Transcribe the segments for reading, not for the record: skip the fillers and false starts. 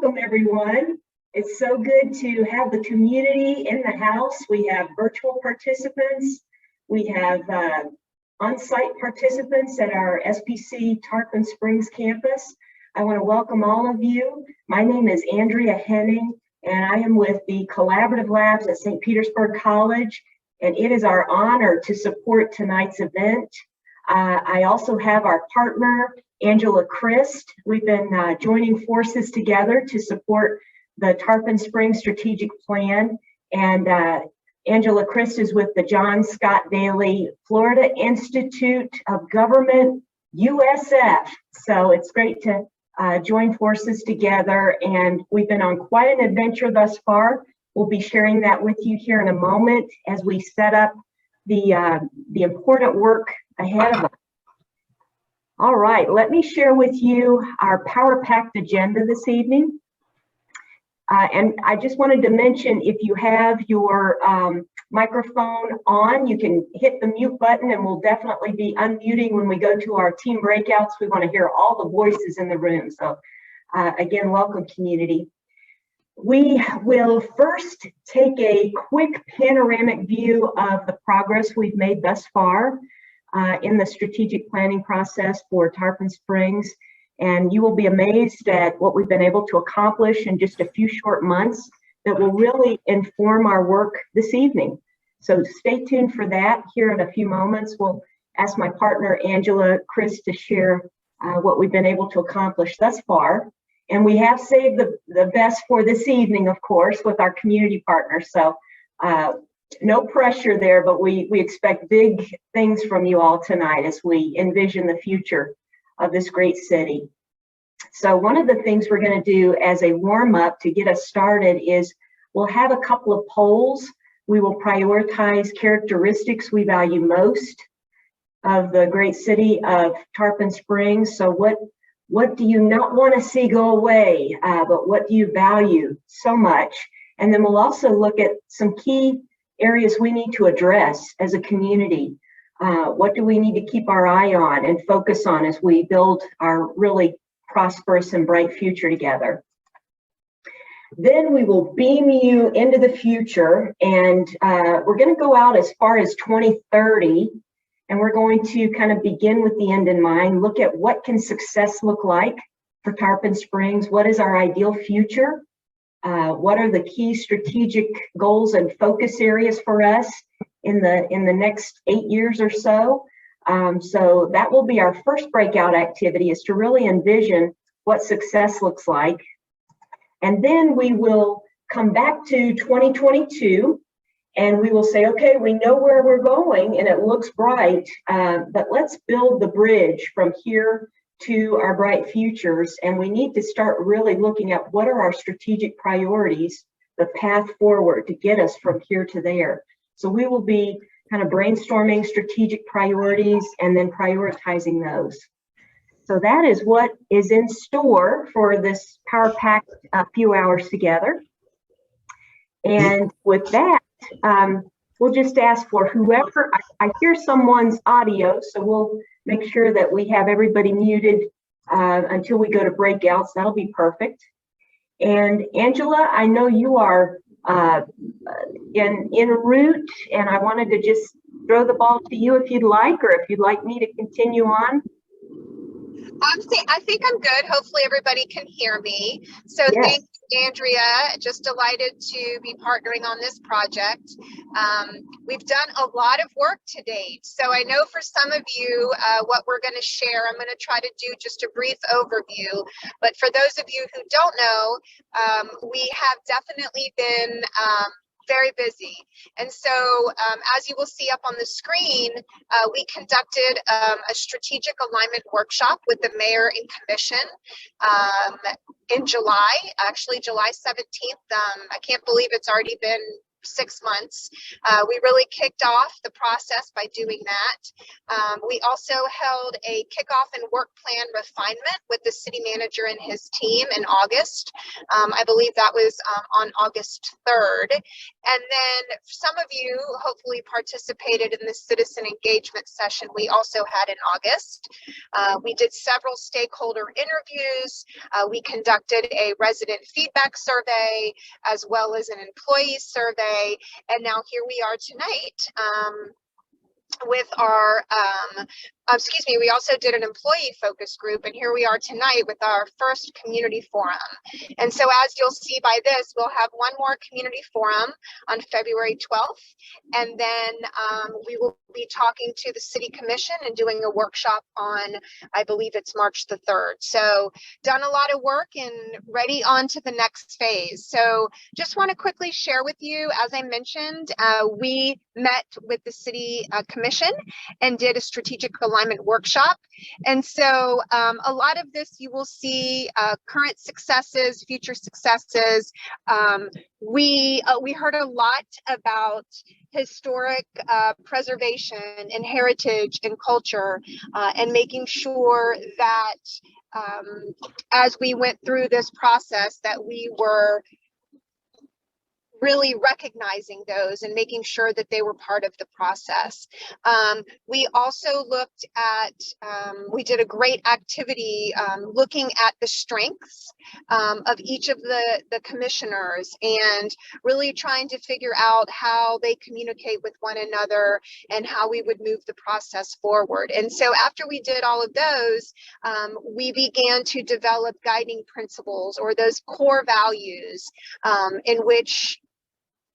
welcome everyone. It's so good to have the community in the house. We have virtual participants. We have on-site participants at our SPC Tarpon Springs campus. I want to welcome all of you. My name is Andrea Henning, and I am with the Collaborative Labs at St. Petersburg College, and it is our honor to support tonight's event. I also have our partner, Angela Christ. We've been joining forces together to support the Tarpon Springs Strategic Plan, and Angela Christ is with the John Scott Daly Florida Institute of Government, USF. So it's great to join forces together, and we've been on quite an adventure thus far. We'll be sharing that with you here in a moment as we set up the important work ahead of us. All right, let me share with you our power-packed agenda this evening. And I just wanted to mention, if you have your microphone on, you can hit the mute button, and we'll definitely be unmuting when we go to our team breakouts. We want to hear all the voices in the room. So again, welcome, community. We will first take a quick panoramic view of the progress we've made thus far in the strategic planning process for Tarpon Springs. And you will be amazed at what we've been able to accomplish in just a few short months that will really inform our work this evening. So stay tuned for that. Here in a few moments, we'll ask my partner, Angela Christ, to share what we've been able to accomplish thus far. And we have saved the best for this evening, of course, with our community partners. So no pressure there, but we expect big things from you all tonight as we envision the future of this great city. So one of the things we're going to do as a warm-up to get us started is we'll have a couple of polls. We will prioritize characteristics we value most of the great city of Tarpon Springs. So what do you not want to see go away, but what do you value so much? And then we'll also look at some key areas we need to address as a community. What do we need to keep our eye on and focus on as we build our really prosperous and bright future together? Then we will beam you into the future, and we're going to go out as far as 2030, and we're going to kind of begin with the end in mind, look at what can success look like for Tarpon Springs, what is our ideal future, what are the key strategic goals and focus areas for us in the next 8 years or so. So that will be our first breakout activity, is to really envision what success looks like. And then we will come back to 2022 and we will say, okay, we know where we're going and it looks bright, but let's build the bridge from here to our bright futures. And we need to start really looking at what are our strategic priorities, the path forward to get us from here to there. So we will be kind of brainstorming strategic priorities and then prioritizing those. So that is what is in store for this power-packed few hours together. And with that, we'll just ask for whoever, I hear someone's audio, so we'll make sure that we have everybody muted until we go to breakouts. That'll be perfect. And Angela, I know you are en route, and I wanted to just throw the ball to you if you'd like, or if you'd like me to continue on. I think I'm good. Hopefully everybody can hear me. So yes. Thanks, Andrea. Just delighted to be partnering on this project. We've done a lot of work to date. So I know for some of you, what we're going to share, I'm going to try to do just a brief overview. But for those of you who don't know, we have definitely been very busy. And so as you will see up on the screen, we conducted a strategic alignment workshop with the mayor and commission in July, actually July 17th. I can't believe it's already been 6 months. We really kicked off the process by doing that. We also held a kickoff and work plan refinement with the city manager and his team in August. I believe that was on August 3rd. And then some of you hopefully participated in the citizen engagement session we also had in August. We did several stakeholder interviews. We conducted a resident feedback survey as well as an employee survey. And now here we are tonight with our, we also did an employee focus group, and here we are tonight with our first community forum. And so as you'll see by this, we'll have one more community forum on February 12th, and then we will be talking to the City Commission and doing a workshop on, I believe it's March the 3rd. So done a lot of work and ready on to the next phase. So just want to quickly share with you, as I mentioned, we met with the City Commission and did a strategic alignment workshop. And so a lot of this you will see current successes, future successes. We heard a lot about historic preservation and heritage and culture, and making sure that as we went through this process that we were really recognizing those and making sure that they were part of the process. We also looked at, we did a great activity looking at the strengths of each of the commissioners and really trying to figure out how they communicate with one another and how we would move the process forward. And so after we did all of those, we began to develop guiding principles or those core values in which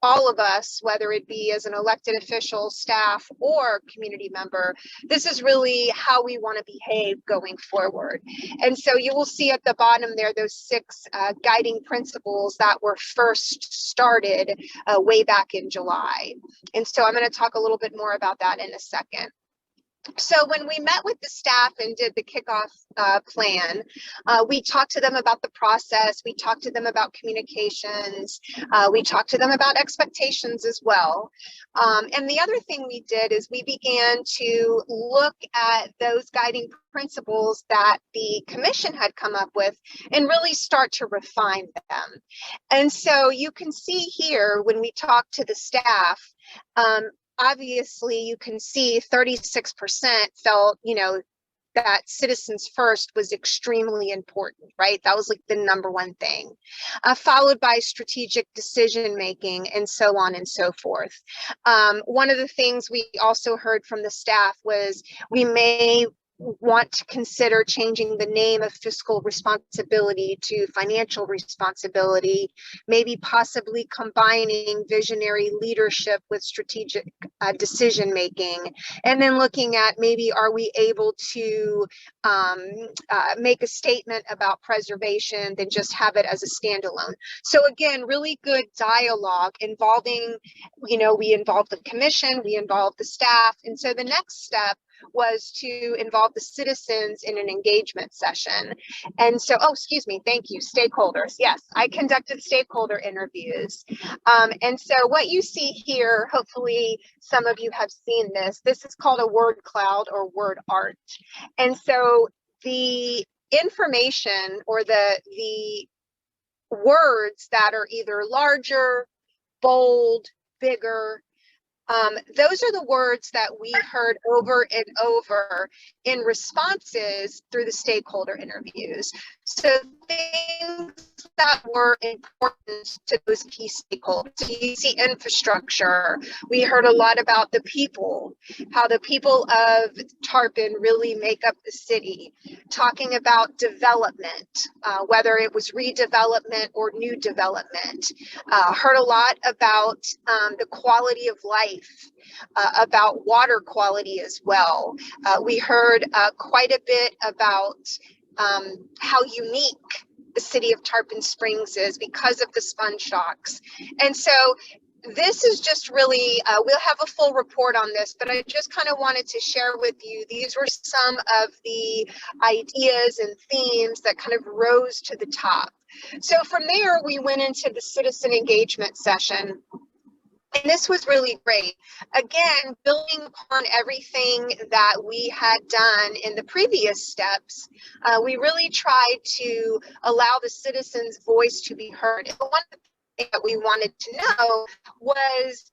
all of us, whether it be as an elected official, staff, or community member, this is really how we want to behave going forward. And so you will see at the bottom there, those 6 guiding principles that were first started way back in July. And so I'm going to talk a little bit more about that in a second. So when we met with the staff and did the kickoff plan, we talked to them about the process. We talked to them about communications. We talked to them about expectations as well. And the other thing we did is we began to look at those guiding principles that the commission had come up with and really start to refine them. And so you can see here when we talk to the staff, obviously, you can see 36% felt, that citizens first was extremely important, right? That was like the #1 thing, followed by strategic decision making and so on and so forth. One of the things we also heard from the staff was we may want to consider changing the name of fiscal responsibility to financial responsibility, maybe possibly combining visionary leadership with strategic decision making, and then looking at maybe are we able to make a statement about preservation than just have it as a standalone. So again, really good dialogue involving, we involved the commission, we involved the staff, and so the next step was to involve the citizens in an engagement session. And so, thank you, stakeholders. Yes, I conducted stakeholder interviews. And so what you see here, hopefully some of you have seen this. This is called a word cloud or word art. And so the information or the words that are either larger, bold, bigger, those are the words that we heard over and over in responses through the stakeholder interviews. So things that were important to those key stakeholders. So you see infrastructure. We heard a lot about the people, how the people of Tarpon really make up the city, talking about development, whether it was redevelopment or new development. Heard a lot about the quality of life, about water quality as well. We heard quite a bit about how unique the city of Tarpon Springs is because of the sponge shocks. And so this is just really, we'll have a full report on this, but I just kind of wanted to share with you, these were some of the ideas and themes that kind of rose to the top. So from there, we went into the citizen engagement session. And this was really great. Again, building upon everything that we had done in the previous steps, we really tried to allow the citizens' voice to be heard. And one of the thing that we wanted to know was,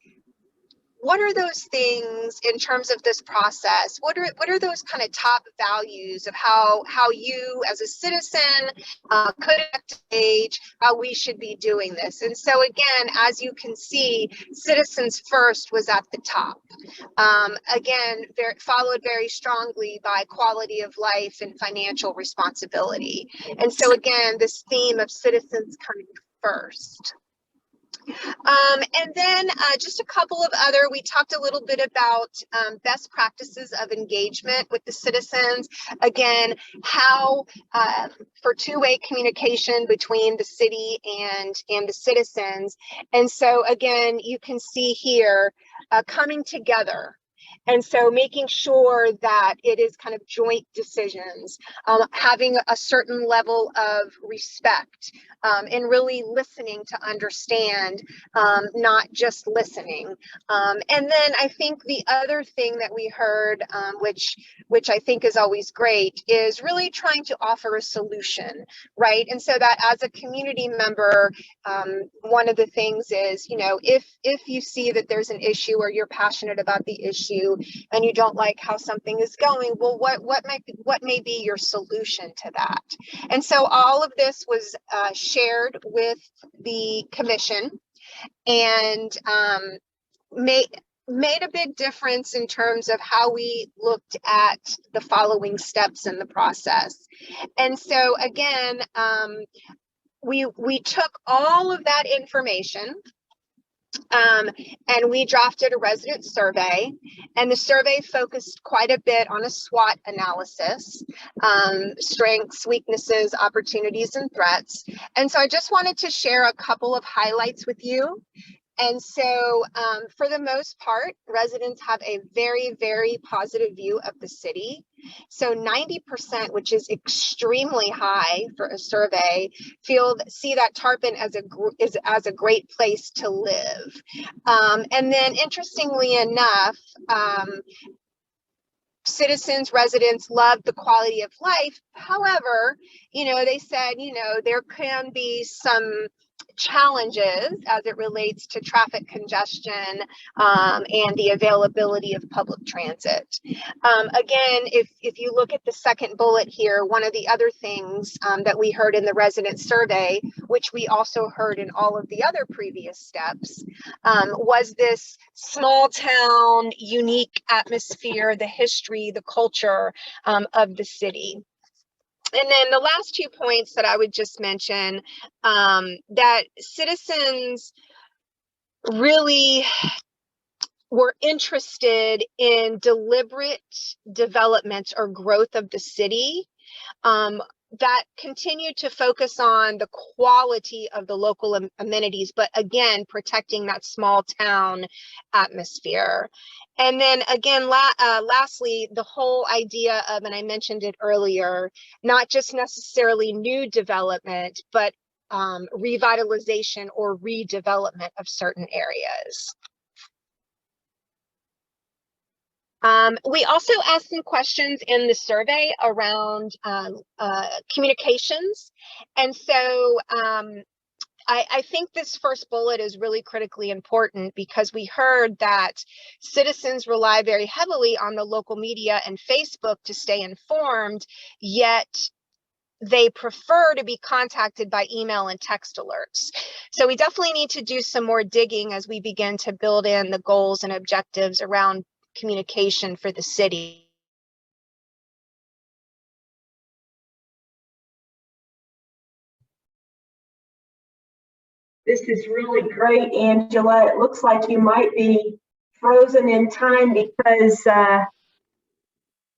what are those things in terms of this process? What are those kind of top values of how you as a citizen could engage, how we should be doing this? And so again, as you can see, citizens first was at the top. Again, followed very strongly by quality of life and financial responsibility. And so again, this theme of citizens coming first. And then just a couple of other, we talked a little bit about best practices of engagement with the citizens. Again, how for two-way communication between the city and the citizens. And so again, you can see here coming together. And so making sure that it is kind of joint decisions, having a certain level of respect, and really listening to understand, not just listening. And then I think the other thing that we heard, which I think is always great, is really trying to offer a solution, right? And so that as a community member, one of the things is, you know, if you see that there's an issue or you're passionate about the issue and you don't like how something is going, well, what may be your solution to that? And so all of this was shared with the commission, and made a big difference in terms of how we looked at the following steps in the process. And so again, we took all of that information, and we drafted a resident survey, and the survey focused quite a bit on a SWOT analysis, strengths, weaknesses, opportunities, and threats. And so I just wanted to share a couple of highlights with you. And so for the most part, residents have a very, very positive view of the city. So 90%, which is extremely high for a survey, see that Tarpon as a great place to live. And then interestingly enough, citizens, residents love the quality of life. However, you know, they said, you know, there can be some challenges as it relates to traffic congestion, and the availability of public transit. Again, if you look at the second bullet here, one of the other things that we heard in the resident survey, which we also heard in all of the other previous steps, was this small town, unique atmosphere, the history, the culture of the city. And then the last 2 points that I would just mention, that citizens really were interested in deliberate development or growth of the city, that continued to focus on the quality of the local amenities, but again, protecting that small town atmosphere. And then again, lastly, the whole idea of, and I mentioned it earlier, not just necessarily new development, but revitalization or redevelopment of certain areas. We also asked some questions in the survey around communications. And so I think this first bullet is really critically important, because we heard that citizens rely very heavily on the local media and Facebook to stay informed, yet they prefer to be contacted by email and text alerts. So we definitely need to do some more digging as we begin to build in the goals and objectives around communication for the city. This is really great, Angela. It looks like you might be frozen in time because that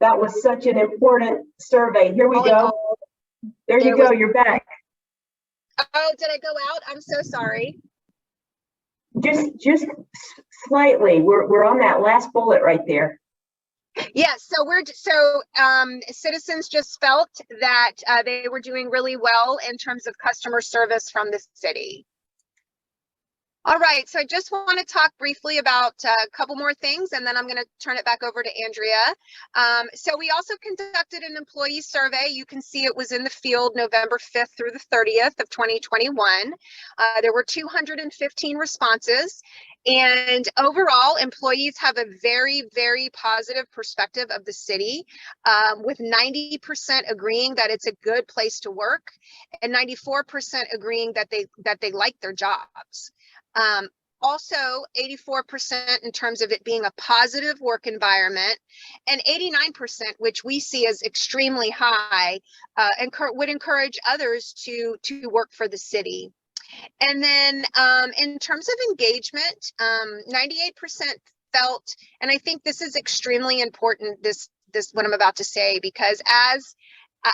was such an important survey. Here we go. There you go. You're back. Oh, did I go out? I'm so sorry. Just slightly. We're on that last bullet right there. Yes, so citizens just felt that they were doing really well in terms of customer service from the city. All right, so I just want to talk briefly about a couple more things, and then I'm going to turn it back over to Andrea. So we also conducted an employee survey. You can see it was in the field November 5th through the 30th of 2021. There were 215 responses, and overall, employees have a very, very positive perspective of the city, with 90% agreeing that it's a good place to work, and 94% agreeing that they like their jobs. Also 84% in terms of it being a positive work environment, and 89%, which we see as extremely high, would encourage others to work for the city. And then in terms of engagement, 98% felt, and I think this is extremely important, this what I'm about to say, because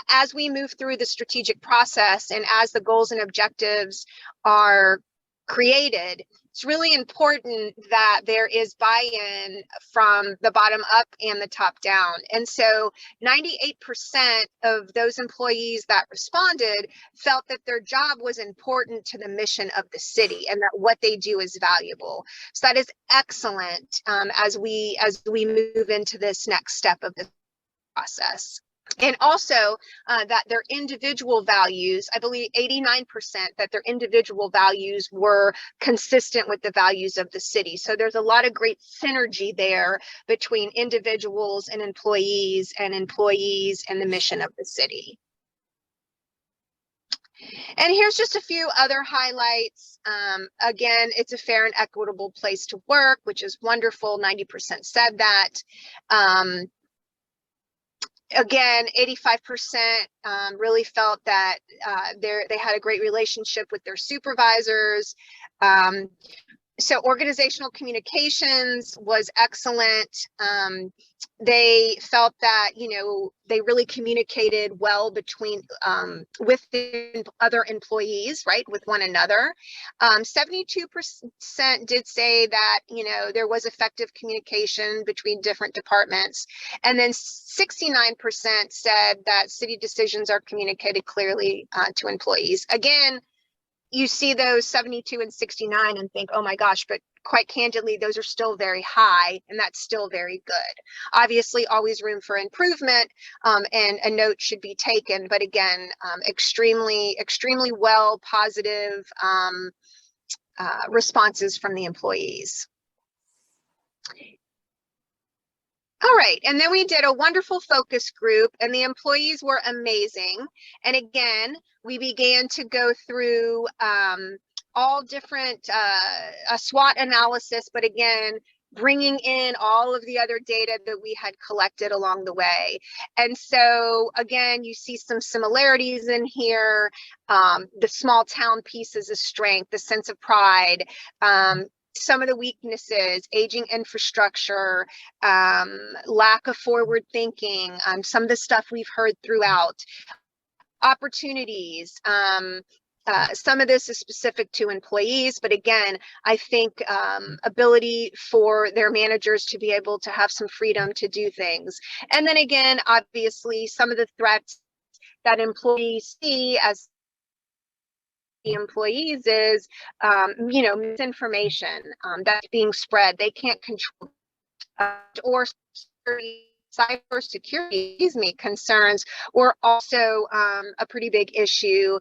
as we move through the strategic process and as the goals and objectives are created, it's really important that there is buy-in from the bottom up and the top down. And so 98% of those employees that responded felt that their job was important to the mission of the city and that what they do is valuable. So that is excellent as we move into this next step of the process. And also that their individual values, I believe 89%, that their individual values were consistent with the values of the city. So there's a lot of great synergy there between individuals and employees and the mission of the city. And here's just a few other highlights. Again, it's a fair and equitable place to work, which is wonderful. 90% said that. Again, 85% really felt that they had a great relationship with their supervisors. So organizational communications was excellent. They felt that, you know, they really communicated well between with the other employees, right, with one another. 72% did say that, you know, there was effective communication between different departments. And then 69% said that city decisions are communicated clearly to employees. Again, you see those 72 and 69 and think, oh my gosh, but quite candidly, those are still very high, and that's still very good. Obviously, always room for improvement, and a note should be taken, but again, extremely well positive responses from the employees. All right, and then we did a wonderful focus group, and the employees were amazing. And again, we began to go through all different, a SWOT analysis, but again, bringing in all of the other data that we had collected along the way. And so again, you see some similarities in here. The small town piece is a strength, the sense of pride. Some of the weaknesses, aging infrastructure, lack of forward thinking, some of the stuff we've heard throughout. Opportunities, some of this is specific to employees, but again, I think ability for their managers to be able to have some freedom to do things. And then again, obviously, some of the threats that employees see as employees is, you know, misinformation that's being spread. They can't control, or cybersecurity, concerns were also a pretty big issue.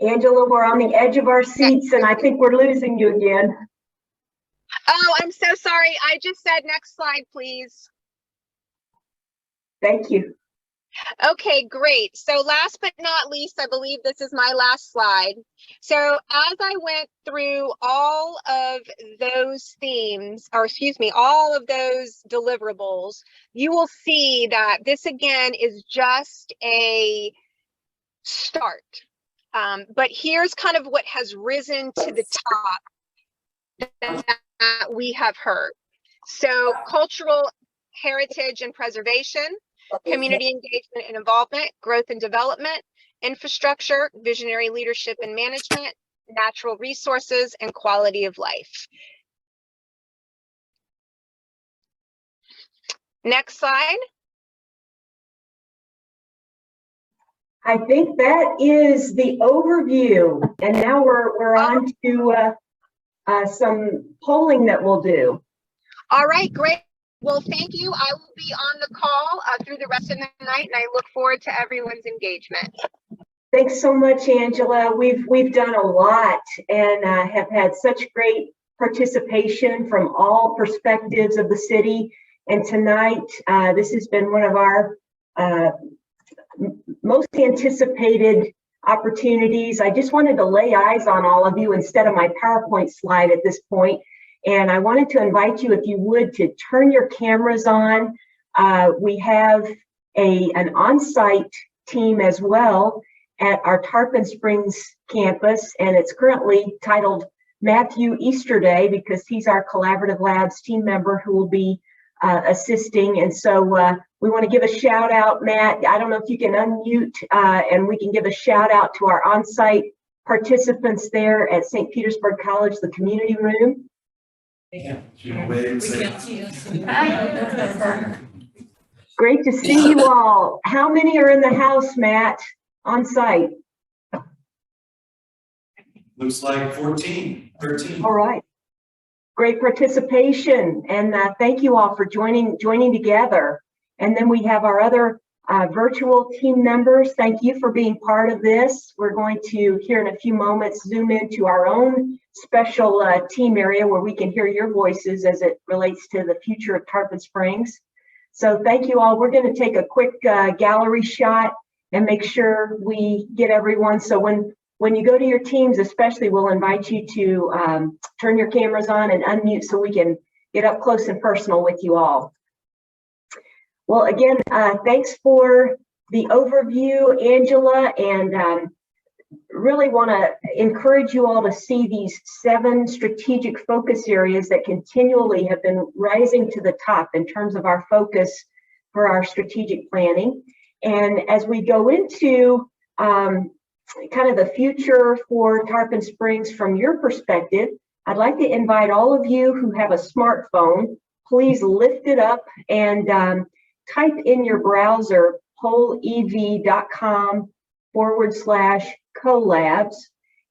Angela, we're on the edge of our seats, and I think we're losing you again. Oh, I'm so sorry. I just said next slide, please. Thank you. Okay, great. So last but not least, I believe this is my last slide. So as I went through all of those themes, or excuse me, all of those deliverables, you will see that this again is just a start. But here's kind of what has risen to the top that we have heard. So cultural heritage and preservation, community engagement and involvement, growth and development, infrastructure, visionary leadership and management, natural resources, and quality of life. Next slide. I think that is the overview. And now we're on to some polling that we'll do. All right, great. Well, thank you. I will be on the call through the rest of the night, and I look forward to everyone's engagement. Thanks so much, Angela. We've done a lot and have had such great participation from all perspectives of the city. And tonight, this has been one of our most anticipated opportunities. I just wanted to lay eyes on all of you instead of my PowerPoint slide at this point. And I wanted to invite you, if you would, to turn your cameras on. We have an on-site team as well at our Tarpon Springs campus, and it's currently titled Matthew Easterday because he's our Collaborative Labs team member who will be assisting. And so we want to give a shout out, Matt. I don't know if you can unmute and we can give a shout out to our on-site participants there at St. Petersburg College, the community room. Yeah. Great to see you all. How many are in the house, Matt, on site? Looks like 14, 13. All right. Great participation, and thank you all for joining together. And then we have our other virtual team members. Thank you for being part of this. We're going to, here in a few moments, zoom into our own special team area where we can hear your voices as it relates to the future of Tarpon Springs. So thank you all. We're going to take a quick gallery shot and make sure we get everyone. So when you go to your teams, especially, we'll invite you to turn your cameras on and unmute so we can get up close and personal with you all. Well, again, thanks for the overview, Angela, and really want to encourage you all to see these 7 strategic focus areas that continually have been rising to the top in terms of our focus for our strategic planning. And as we go into kind of the future for Tarpon Springs from your perspective, I'd like to invite all of you who have a smartphone, please lift it up and type in your browser pollev.com/collabs,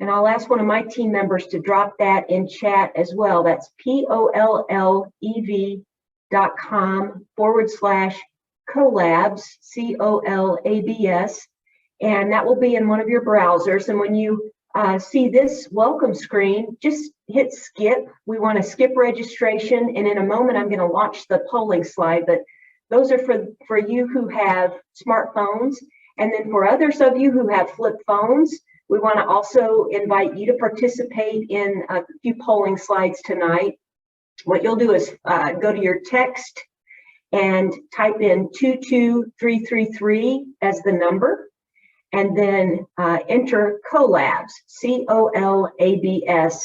and I'll ask one of my team members to drop that in chat as well. That's pollev.com/collabs, COLABS, and that will be in one of your browsers. And when you see this welcome screen, just hit skip. We want to skip registration, and in a moment I'm going to launch the polling slide, but those are for you who have smartphones. And then for others of you who have flip phones, we want to also invite you to participate in a few polling slides tonight. What you'll do is go to your text and type in 22333 as the number, and then enter collabs, COLABS,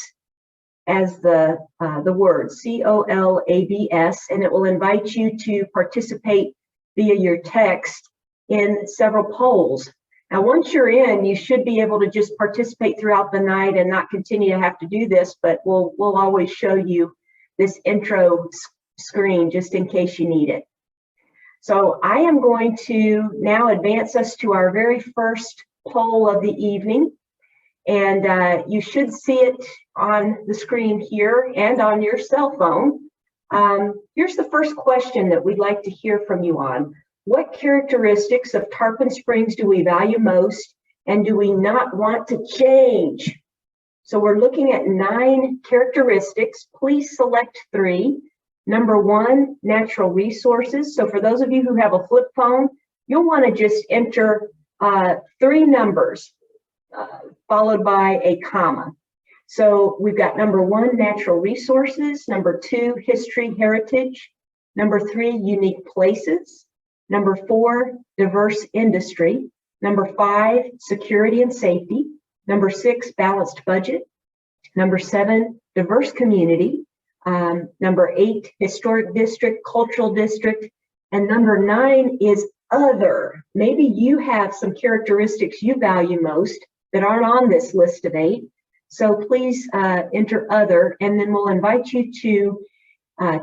as the word, COLABS, and it will invite you to participate via your text in several polls. Now, once you're in, you should be able to just participate throughout the night and not continue to have to do this, but we'll always show you this intro screen just in case you need it. So I am going to now advance us to our very first poll of the evening. And you should see it on the screen here and on your cell phone. Here's the first question that we'd like to hear from you on. What characteristics of Tarpon Springs do we value most and do we not want to change? So we're looking at 9 characteristics. Please select 3. Number 1, natural resources. So for those of you who have a flip phone, you'll want to just enter 3 numbers followed by a comma. So we've got number 1, natural resources. Number 2, history, heritage. Number 3, unique places. Number 4, diverse industry. Number 5, security and safety. Number 6, balanced budget. Number 7, diverse community. Number 8, historic district, cultural district. And number 9 is other. Maybe you have some characteristics you value most that aren't on this list of 8. So please enter other, and then we'll invite you to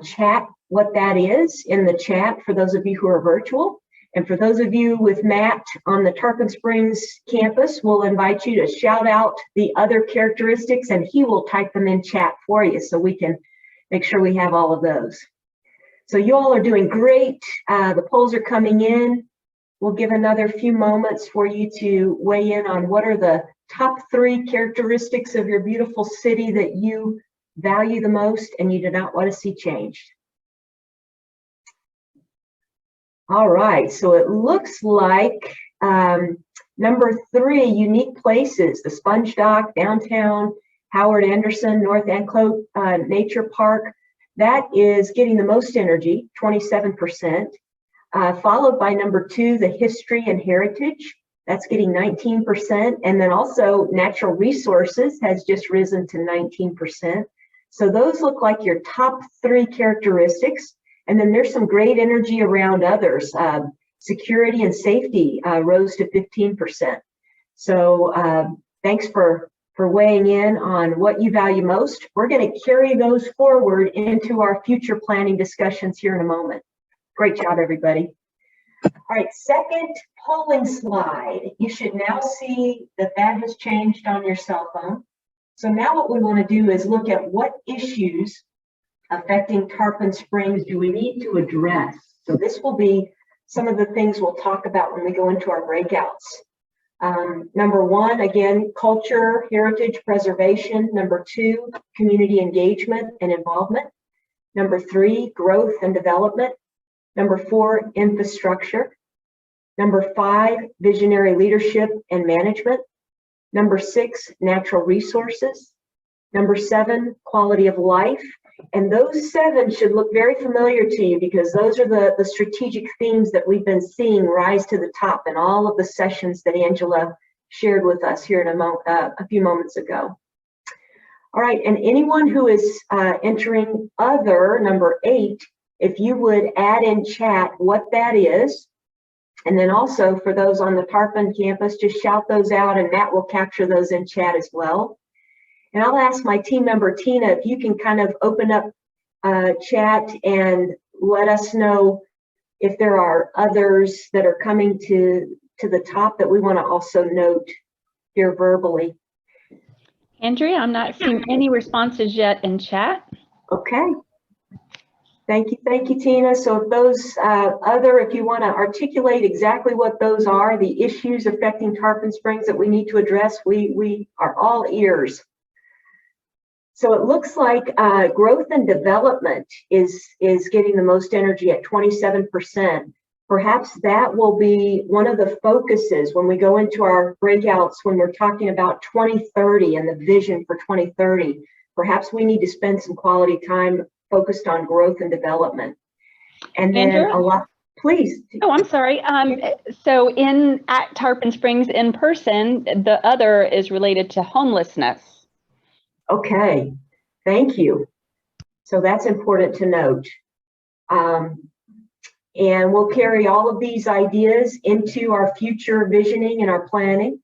chat what that is in the chat for those of you who are virtual. And for those of you with Matt on the Tarpon Springs campus, we'll invite you to shout out the other characteristics and he will type them in chat for you so we can make sure we have all of those. So you all are doing great. The polls are coming in. We'll give another few moments for you to weigh in on what are the top 3 characteristics of your beautiful city that you value the most and you do not want to see changed. All right, so it looks like number 3, unique places, the Sponge Dock, downtown, Howard Anderson, North Anclote Nature Park, that is getting the most energy, 27%, followed by number 2, the history and heritage, that's getting 19%, and then also natural resources has just risen to 19%. So those look like your top 3 characteristics. And then there's some great energy around others. Security and safety rose to 15%. So thanks for weighing in on what you value most. We're going to carry those forward into our future planning discussions here in a moment. Great job, everybody. All right, second polling slide. You should now see that that has changed on your cell phone. So now what we want to do is look at what issues affecting Tarpon Springs do we need to address. So this will be some of the things we'll talk about when we go into our breakouts. Number 1, again, culture, heritage preservation. Number 2, community engagement and involvement. Number 3, growth and development. Number 4, infrastructure. Number 5, visionary leadership and management. Number 6, natural resources. Number 7, quality of life. And those 7 should look very familiar to you because those are the strategic themes that we've been seeing rise to the top in all of the sessions that Angela shared with us here in a few moments ago. All right, and anyone who is entering other, number 8, if you would add in chat what that is, and then also for those on the Tarpon campus, just shout those out and Matt will capture those in chat as well. And I'll ask my team member, Tina, if you can kind of open up chat and let us know if there are others that are coming to the top that we want to also note here verbally. Andrea, I'm not seeing any responses yet in chat. Okay. Thank you, Tina. So if those if you want to articulate exactly what those are, the issues affecting Tarpon Springs that we need to address, we are all ears. So it looks like growth and development is getting the most energy at 27%. Perhaps that will be one of the focuses when we go into our breakouts when we're talking about 2030 and the vision for 2030. Perhaps we need to spend some quality time focused on growth and development. And then Andrea? a lot, please. Oh, I'm sorry. So at Tarpon Springs in person, the other is related to homelessness. Okay, thank you. So that's important to note. And we'll carry all of these ideas into our future visioning and our planning.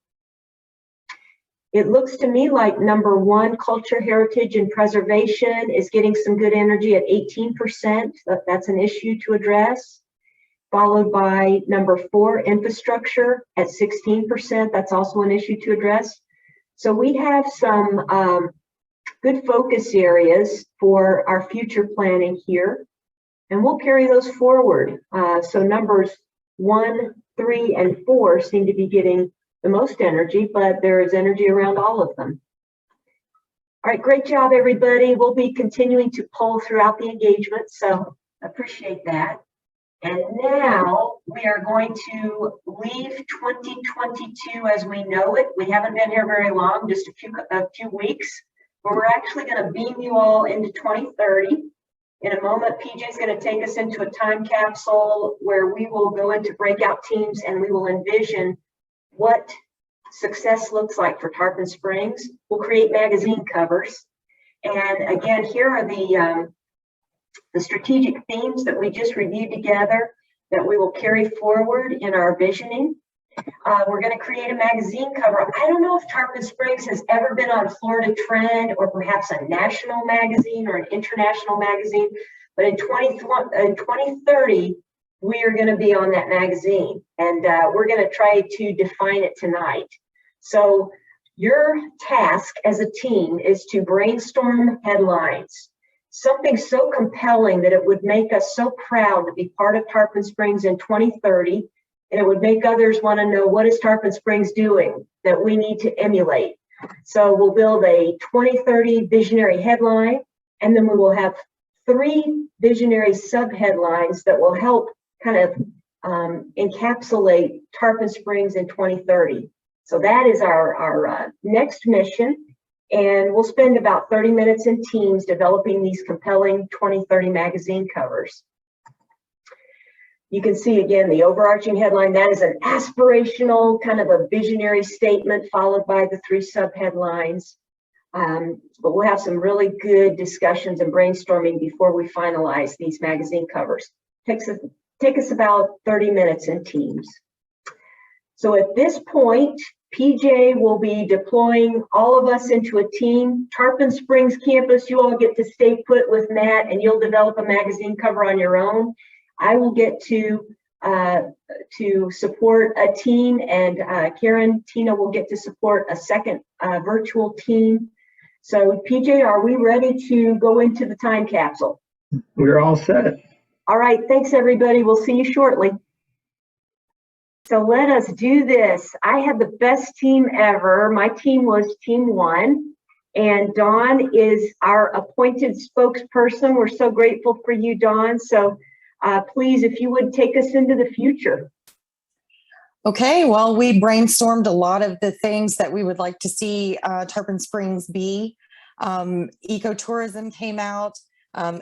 It looks to me like number 1, culture, heritage, and preservation is getting some good energy at 18%. That's an issue to address. Followed by number 4, infrastructure at 16%. That's also an issue to address. So we have some good focus areas for our future planning here. And we'll carry those forward. So numbers 1, 3, and 4 seem to be getting the most energy, but there is energy around all of them. All right, great job, everybody. We'll be continuing to poll throughout the engagement, so appreciate that. And now we are going to leave 2022 as we know it. We haven't been here very long, just a few weeks, but we're actually going to beam you all into 2030. In a moment, PJ is going to take us into a time capsule where we will go into breakout teams and we will envision what success looks like for Tarpon Springs. We'll create magazine covers. And again, here are the strategic themes that we just reviewed together that we will carry forward in our visioning. We're going to create a magazine cover. I don't know if Tarpon Springs has ever been on Florida Trend or perhaps a national magazine or an international magazine, but in 2030, we are going to be on that magazine, and we're going to try to define it tonight. So your task as a team is to brainstorm headlines, something so compelling that it would make us so proud to be part of Tarpon Springs in 2030, and it would make others want to know, what is Tarpon Springs doing that we need to emulate? So we'll build a 2030 visionary headline, and then we will have 3 visionary sub-headlines that will help kind of encapsulate Tarpon Springs in 2030. So that is our next mission, and we'll spend about 30 minutes in teams developing these compelling 2030 magazine covers. You can see again the overarching headline. That is an aspirational kind of a visionary statement followed by the 3 sub-headlines. But we'll have some really good discussions and brainstorming before we finalize these magazine covers. Take us about 30 minutes in teams. So at this point, PJ will be deploying all of us into a team. Tarpon Springs campus, you all get to stay put with Matt, and you'll develop a magazine cover on your own. I will get to support a team, and Tina will get to support a second virtual team. So PJ, are we ready to go into the time capsule? We're all set. All right, thanks everybody. We'll see you shortly. So let us do this. I had the best team ever. My team was team 1, and Dawn is our appointed spokesperson. We're so grateful for you, Dawn. So please, if you would take us into the future. Okay, well, we brainstormed a lot of the things that we would like to see Tarpon Springs be. Ecotourism came out,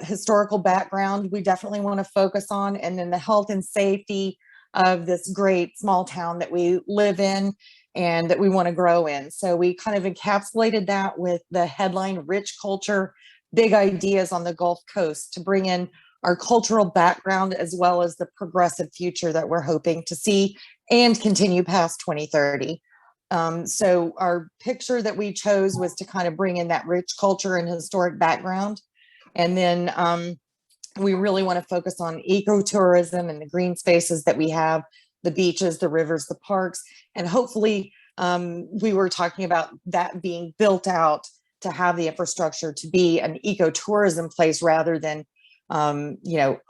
historical background we definitely want to focus on, and then the health and safety of this great small town that we live in and that we want to grow in. So we kind of encapsulated that with the headline, Rich Culture, Big Ideas on the Gulf Coast, to bring in our cultural background as well as the progressive future that we're hoping to see and continue past 2030. So our picture that we chose was to kind of bring in that rich culture and historic background. And then we really want to focus on ecotourism and the green spaces that we have, the beaches, the rivers, the parks, and hopefully we were talking about that being built out to have the infrastructure to be an ecotourism place rather than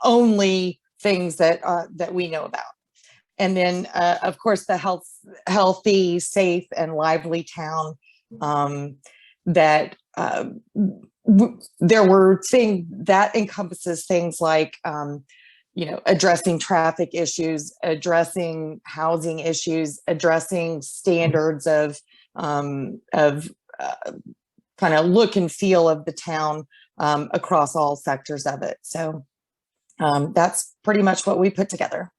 only things that we know about. And then, of course, the healthy, safe, and lively town that there were things that encompasses things like, addressing traffic issues, addressing housing issues, addressing standards of kind of look and feel of the town across all sectors of it. So that's pretty much what we put together.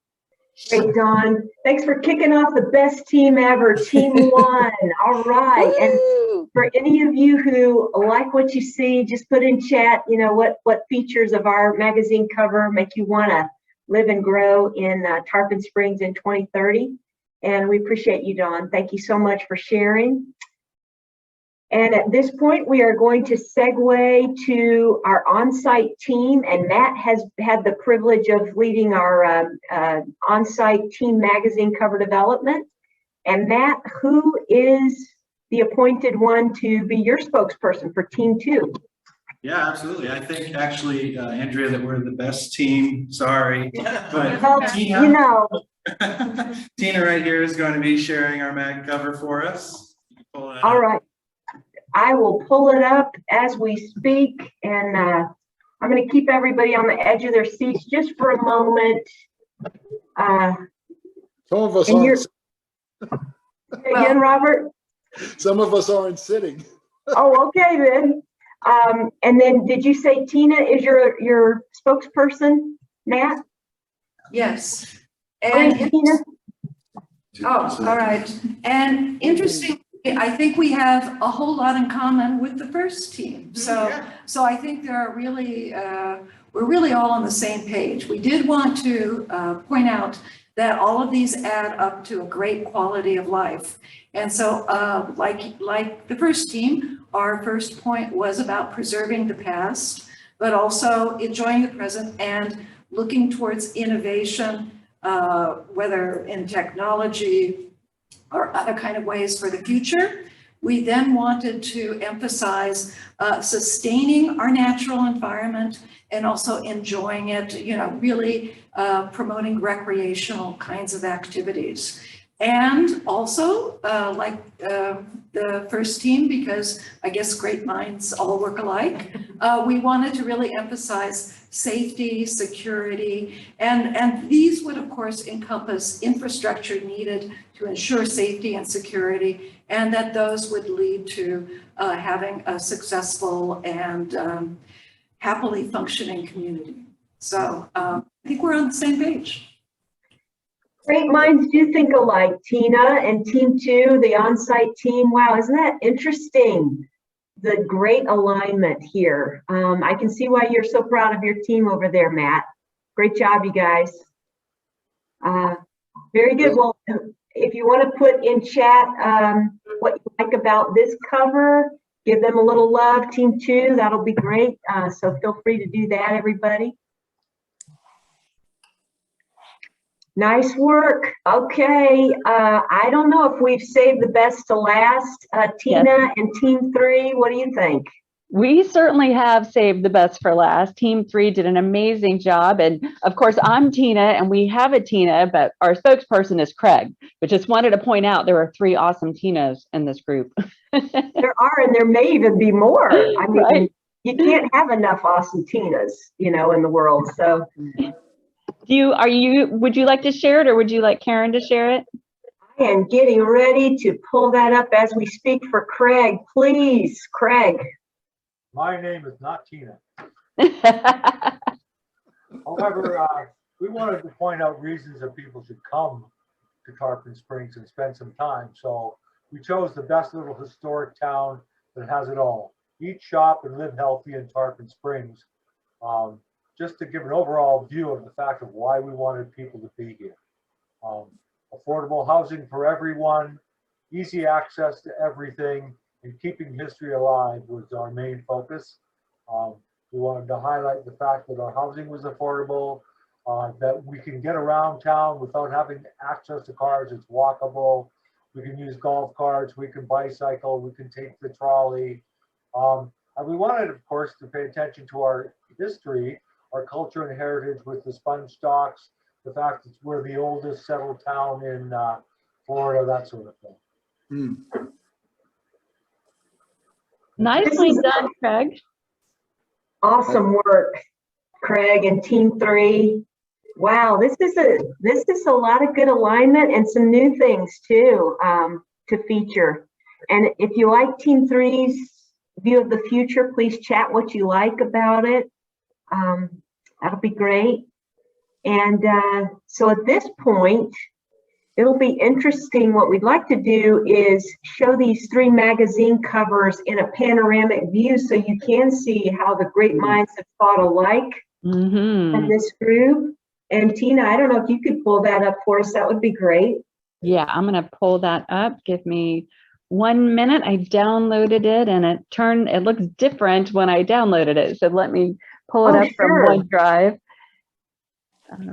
Great, Dawn. Thanks for kicking off the best team ever, Team 1. All right. And for any of you who like what you see, just put in chat, what features of our magazine cover make you want to live and grow in Tarpon Springs in 2030. And we appreciate you, Dawn. Thank you so much for sharing. And at this point, we are going to segue to our on-site team, and Matt has had the privilege of leading our on-site team magazine cover development. And Matt, who is the appointed one to be your spokesperson for Team 2? Yeah, absolutely. I think actually, Andrea, that we're the best team. Sorry, but Well, Tina, Tina right here is going to be sharing our mag cover for us. All right. I will pull it up as we speak, and I'm going to keep everybody on the edge of their seats just for a moment. Some of us aren't. Again, Robert? Some of us aren't sitting. Oh, okay then. And then did you say Tina is your spokesperson, Matt? Yes. And Tina? Oh, all right. And interesting, I think we have a whole lot in common with the first team. So I think there are really, we're really all on the same page. We did want to point out that all of these add up to a great quality of life. And so like the first team, our first point was about preserving the past, but also enjoying the present and looking towards innovation, whether in technology or other kind of ways for the future. We then wanted to emphasize sustaining our natural environment and also enjoying it, really promoting recreational kinds of activities. And also, like the first team, because I guess great minds all work alike, we wanted to really emphasize safety, security, and these would, of course, encompass infrastructure needed to ensure safety and security, and that those would lead to having a successful and happily functioning community. So I think we're on the same page. Great minds do think alike, Tina, and Team 2, the on-site team. Wow, isn't that interesting? The great alignment here. I can see why you're so proud of your team over there, Matt. Great job, you guys. Very good. Well, if you want to put in chat what you like about this cover, give them a little love, Team 2, that'll be great. So feel free to do that, everybody. Nice work. Okay. I don't know if we've saved the best to last. Tina Yes. and Team 3, what do you think? We certainly have saved the best for last. Team 3 did an amazing job. And of course, I'm Tina and we have a Tina, but our spokesperson is Craig. But just wanted to point out there are 3 awesome Tinas in this group. There are, and there may even be more. I mean, Right. You can't have enough awesome Tinas, in the world. So Would you like to share it or would you like Karen to share it? I am getting ready to pull that up as we speak for Craig. Please, Craig. My name is not Tina. However, we wanted to point out reasons that people should come to Tarpon Springs and spend some time. So we chose the best little historic town that has it all. Eat, shop, and live healthy in Tarpon Springs. Just to give an overall view of the fact of why we wanted people to be here. Affordable housing for everyone, easy access to everything, and keeping history alive was our main focus. We wanted to highlight the fact that our housing was affordable, that we can get around town without having access to cars. It's walkable. We can use golf carts, we can bicycle, we can take the trolley. And we wanted, of course, to pay attention to our history, our culture and heritage with the sponge docks, the fact that we're the oldest settled town in Florida, that sort of thing. Nicely done, Craig. Awesome work, Craig and Team 3. Wow, this is a lot of good alignment and some new things too to feature. And if you like Team 3's view of the future, please chat what you like about it. That'll be great. And so at this point, it'll be interesting. What we'd like to do is show these 3 magazine covers in a panoramic view so you can see how the great minds have thought alike in this group. And Tina, I don't know if you could pull that up for us. That would be great. Yeah, I'm going to pull that up. Give me 1 minute. I downloaded it and it looks different when I downloaded it. So let me pull it up from OneDrive.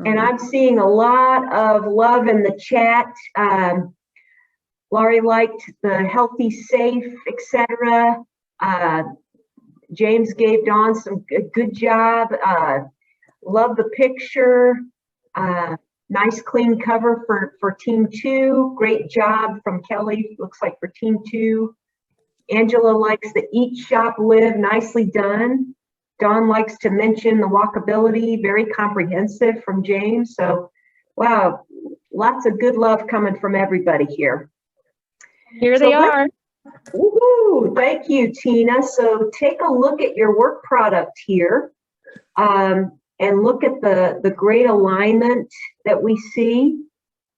And I'm seeing a lot of love in the chat. Laurie liked the healthy, safe, etc. James gave Dawn some good job. Love the picture. Nice clean cover for Team 2. Great job from Kelly, looks like for Team 2. Angela likes the eat, shop, live, nicely done. Dawn likes to mention the walkability, very comprehensive from James. So, wow, lots of good love coming from everybody here. Here they are. Woohoo! Thank you, Tina. So take a look at your work product here and look at the great alignment that we see.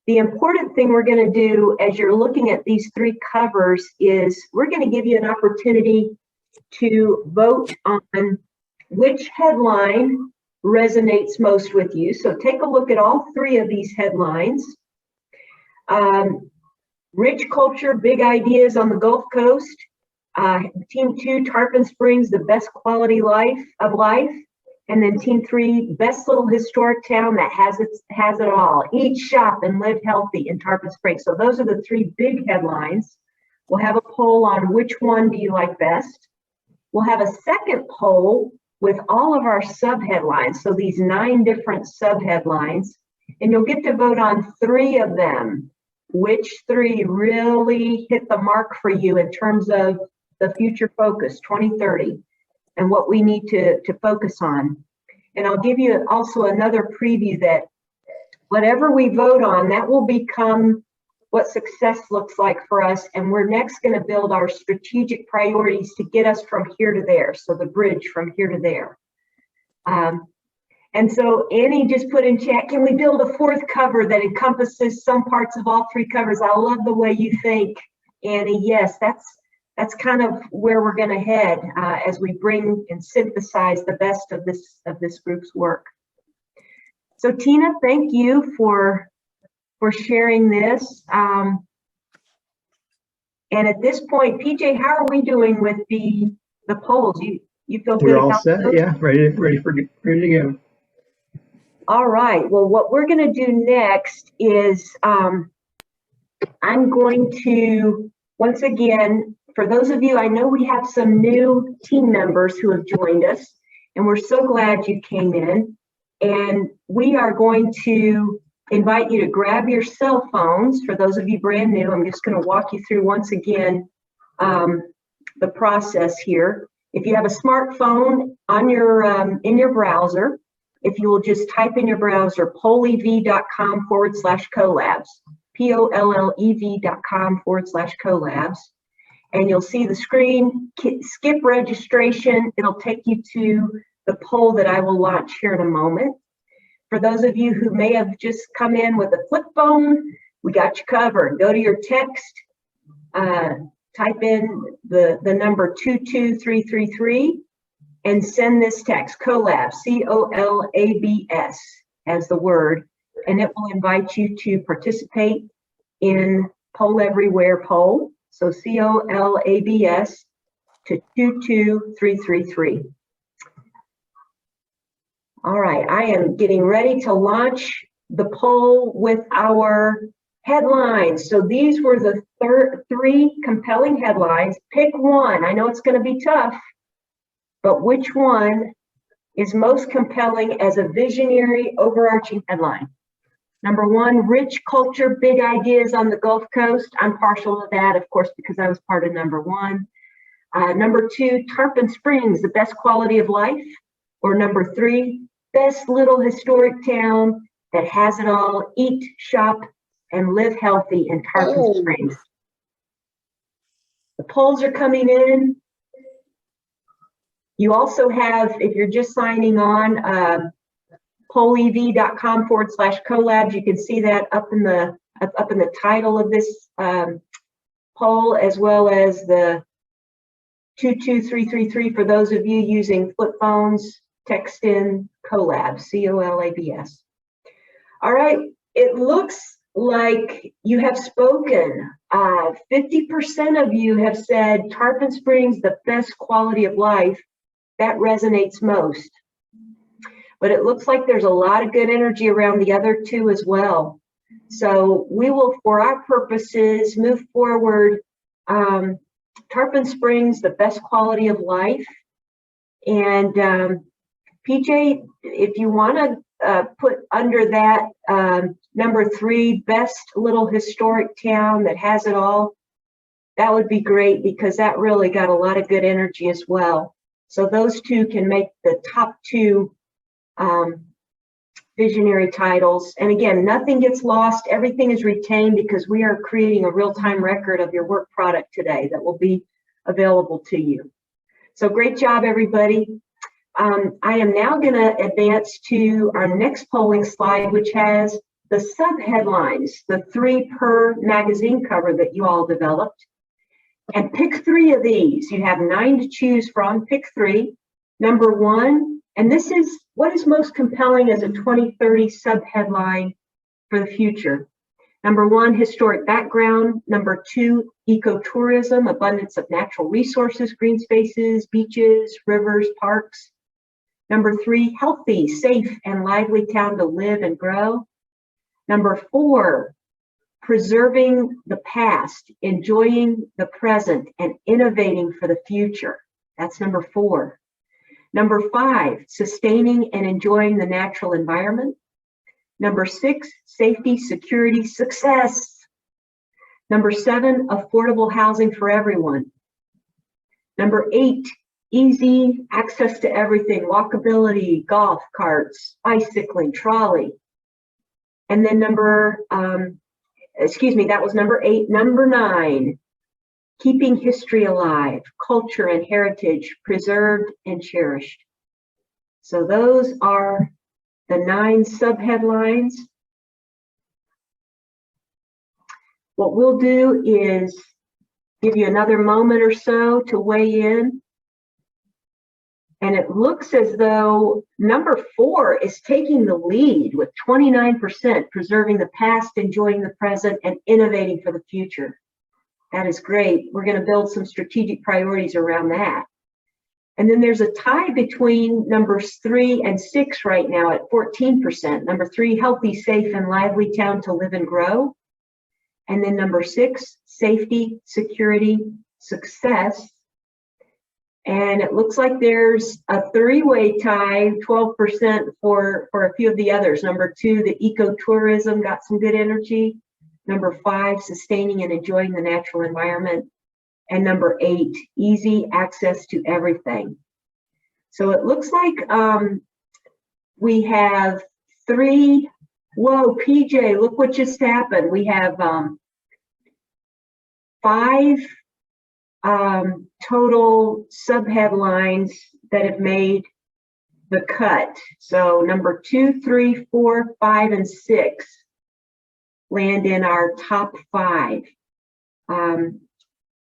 The important thing we're going to do as you're looking at these 3 covers is we're going to give you an opportunity to vote on which headline resonates most with you. So take a look at all 3 of these headlines. Rich culture, big ideas on the Gulf Coast. Team 2, Tarpon Springs, the best quality of life. And then team 3, best little historic town that has it all. Eat, shop, and live healthy in Tarpon Springs. So those are the 3 big headlines. We'll have a poll on which one do you like best. We'll have a second poll with all of our sub-headlines. So these 9 different sub-headlines, and you'll get to vote on 3 of them. Which 3 really hit the mark for you in terms of the future focus 2030 and what we need to focus on. And I'll give you also another preview that whatever we vote on, that will become what success looks like for us. And we're next going to build our strategic priorities to get us from here to there. So the bridge from here to there. And so Annie just put in chat, can we build a 4th cover that encompasses some parts of all 3 covers? I love the way you think, Annie. Yes, that's kind of where we're going to head as we bring and synthesize the best of this group's work. So Tina, thank you for sharing this. And at this point, PJ, how are we doing with the polls? You feel good? We're all set. Yeah, ready to go. All right. Well, what we're going to do next is I'm going to, once again, for those of you, I know we have some new team members who have joined us, and we're so glad you came in. And we are going to invite you to grab your cell phones. For those of you brand new, I'm just going to walk you through once again the process here. If you have a smartphone on your in your browser, if you will just type in your browser pollev.com/collabs, pollev.com/collabs, and you'll see the screen. Skip registration. It'll take you to the poll that I will launch here in a moment. For those of you who may have just come in with a flip phone, we got you covered. Go to your text, type in the number 22333, and send this text, collabs, COLABS, as the word, and it will invite you to participate in Poll Everywhere poll. So COLABS to 22333. All right, I am getting ready to launch the poll with our headlines. So these were the 3 compelling headlines. Pick one. I know it's going to be tough, but which one is most compelling as a visionary overarching headline? Number 1, rich culture, big ideas on the Gulf Coast. I'm partial to that, of course, because I was part of number 1. Number 2, Tarpon Springs, the best quality of life. Or number 3, best little historic town that has it all. Eat, shop, and live healthy in Tarpon Springs. The polls are coming in. You also have, if you're just signing on, pollev.com/collabs. You can see that up in the title of this poll, as well as the 22333 for those of you using flip phones. Text in collabs, COLABS. All right, it looks like you have spoken. 50% of you have said Tarpon Springs, the best quality of life. That resonates most. But it looks like there's a lot of good energy around the other 2 as well. So we will, for our purposes, move forward. Tarpon Springs, the best quality of life. And PJ, if you want to put under that number 3, best little historic town that has it all, that would be great, because that really got a lot of good energy as well. So those 2 can make the top 2 visionary titles. And again, nothing gets lost. Everything is retained, because we are creating a real-time record of your work product today that will be available to you. So great job, everybody. I am now going to advance to our next polling slide, which has the sub-headlines, the 3 per magazine cover that you all developed. And pick 3 of these. You have 9 to choose from. Pick 3. Number 1, and this is what is most compelling as a 2030 sub-headline for the future. Number 1, historic background. Number 2, ecotourism, abundance of natural resources, green spaces, beaches, rivers, parks. Number 3, healthy, safe, and lively town to live and grow. Number 4, preserving the past, enjoying the present, and innovating for the future. That's number 4. Number 5, sustaining and enjoying the natural environment. Number 6, safety, security, success. Number 7, affordable housing for everyone. Number 8, easy access to everything, walkability, golf carts, bicycling, trolley. And then that was number 8. Number 9, keeping history alive, culture and heritage preserved and cherished. So those are the 9 subheadlines. What we'll do is give you another moment or so to weigh in. And it looks as though number 4 is taking the lead with 29%, preserving the past, enjoying the present, and innovating for the future. That is great. We're going to build some strategic priorities around that. And then there's a tie between numbers 3 and 6 right now at 14%. Number 3, healthy, safe, and lively town to live and grow. And then number 6, safety, security, success. And it looks like there's a 3-way tie, 12% for a few of the others. Number 2, the ecotourism got some good energy. Number 5, sustaining and enjoying the natural environment. And number 8, easy access to everything. So it looks like we have 3. Whoa, PJ, look what just happened. We have 5 total subheadlines that have made the cut. So number 2, 3, 4, 5, and 6 land in our top 5. And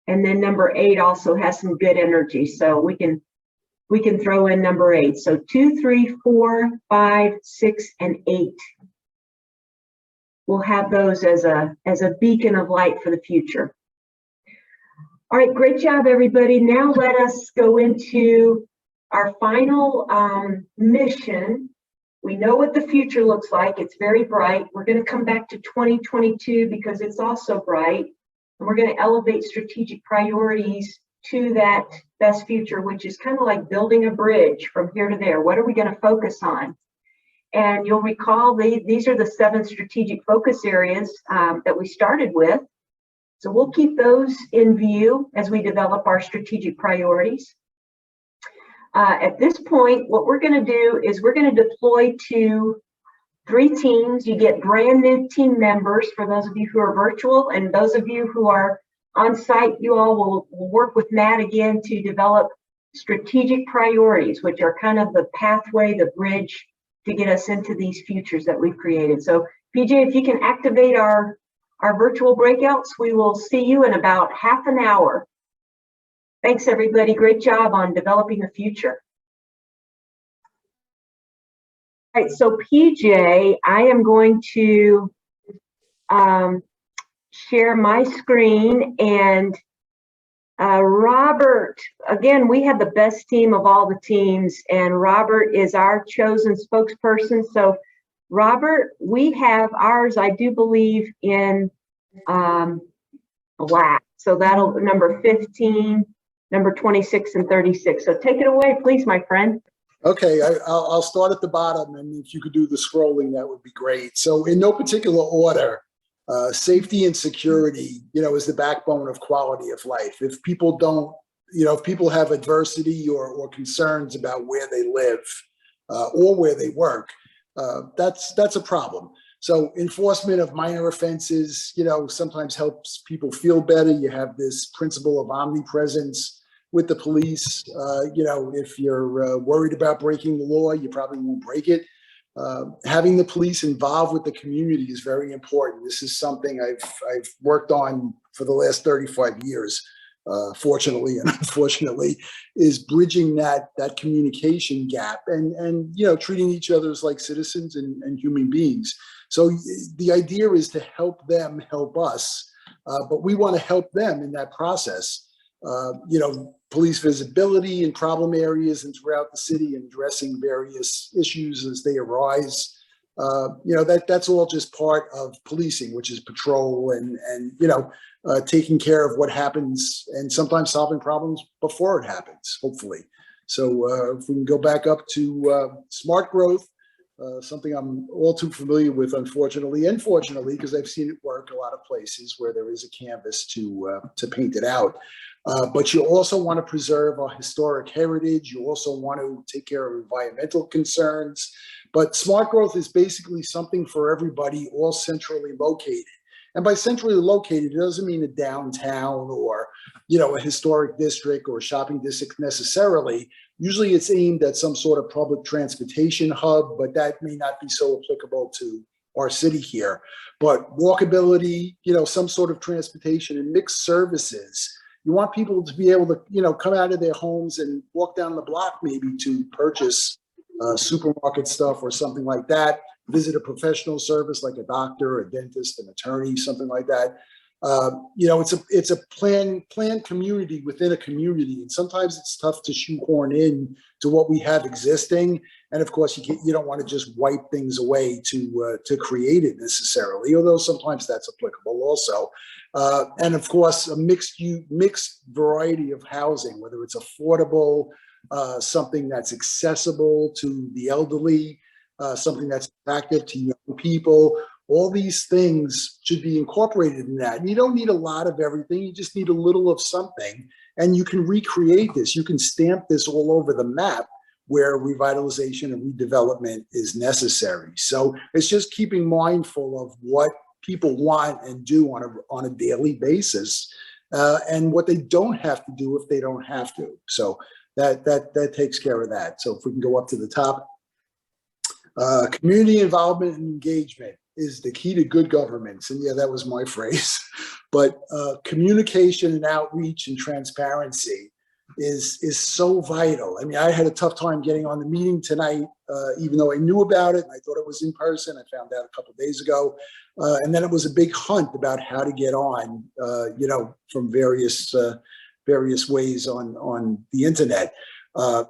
then number 8 also has some good energy. So we can throw in number 8. So 2, 3, 4, 5, 6, and 8. We'll have those as a beacon of light for the future. All right, great job, everybody. Now let us go into our final mission. We know what the future looks like. It's very bright. We're going to come back to 2022 because it's also bright. And we're going to elevate strategic priorities to that best future, which is kind of like building a bridge from here to there. What are we going to focus on? And you'll recall these are the 7 strategic focus areas that we started with. So we'll keep those in view as we develop our strategic priorities. At this point, what we're going to do is we're going to deploy to 3 teams. You get brand new team members for those of you who are virtual, and those of you who are on site, you all will work with Matt again to develop strategic priorities, which are kind of the pathway, the bridge to get us into these futures that we've created. So PJ, if you can activate our virtual breakouts, we will see you in about half an hour. Thanks, everybody. Great job on developing the future. All right, so PJ, I am going to share my screen, and Robert, again, we have the best team of all the teams, and Robert is our chosen spokesperson. So Robert, we have ours, I do believe, in black. So that'll number 15, number 26, and 36. So take it away, please, my friend. Okay, I'll start at the bottom, and if you could do the scrolling, that would be great. So in no particular order, safety and security, is the backbone of quality of life. If people don't, if people have adversity or concerns about where they live or where they work, that's a problem. So enforcement of minor offenses, sometimes helps people feel better. You have this principle of omnipresence with the police. If you're worried about breaking the law, you probably won't break it. Having the police involved with the community is very important. This is something I've worked on for the last 35 years, fortunately and unfortunately, is bridging that communication gap and treating each other as like citizens and human beings. So the idea is to help them help us, but we want to help them in that process. police visibility in problem areas and throughout the city and addressing various issues as they arise. That's all just part of policing, which is patrol and taking care of what happens and sometimes solving problems before it happens, hopefully. So if we can go back up to smart growth, something I'm all too familiar with, unfortunately, and fortunately, because I've seen it work a lot of places where there is a canvas to paint it out. But you also want to preserve our historic heritage. You also want to take care of environmental concerns. But smart growth is basically something for everybody, all centrally located. And by centrally located, it doesn't mean a downtown or, a historic district or a shopping district necessarily. Usually it's aimed at some sort of public transportation hub, but that may not be so applicable to our city here. But walkability, some sort of transportation and mixed services. You want people to be able to, come out of their homes and walk down the block maybe to purchase supermarket stuff or something like that, visit a professional service like a doctor, a dentist, an attorney, something like that. It's a planned community within a community, and sometimes it's tough to shoehorn in to what we have existing. And of course, you don't want to just wipe things away to create it necessarily, although sometimes that's applicable also. And of course, a mixed variety of housing, whether it's affordable, something that's accessible to the elderly, something that's attractive to young people. All these things should be incorporated in that. And you don't need a lot of everything. You just need a little of something. And you can recreate this. You can stamp this all over the map where revitalization and redevelopment is necessary. So it's just keeping mindful of what people want and do on a daily basis, and what they don't have to do if they don't have to. So that takes care of that. So if we can go up to the top. Community involvement and engagement is the key to good governance. And yeah, that was my phrase. But communication and outreach and transparency is so vital. I mean, I had a tough time getting on the meeting tonight, even though I knew about it and I thought it was in person. I found out a couple of days ago. And then it was a big hunt about how to get on, from various ways on the internet.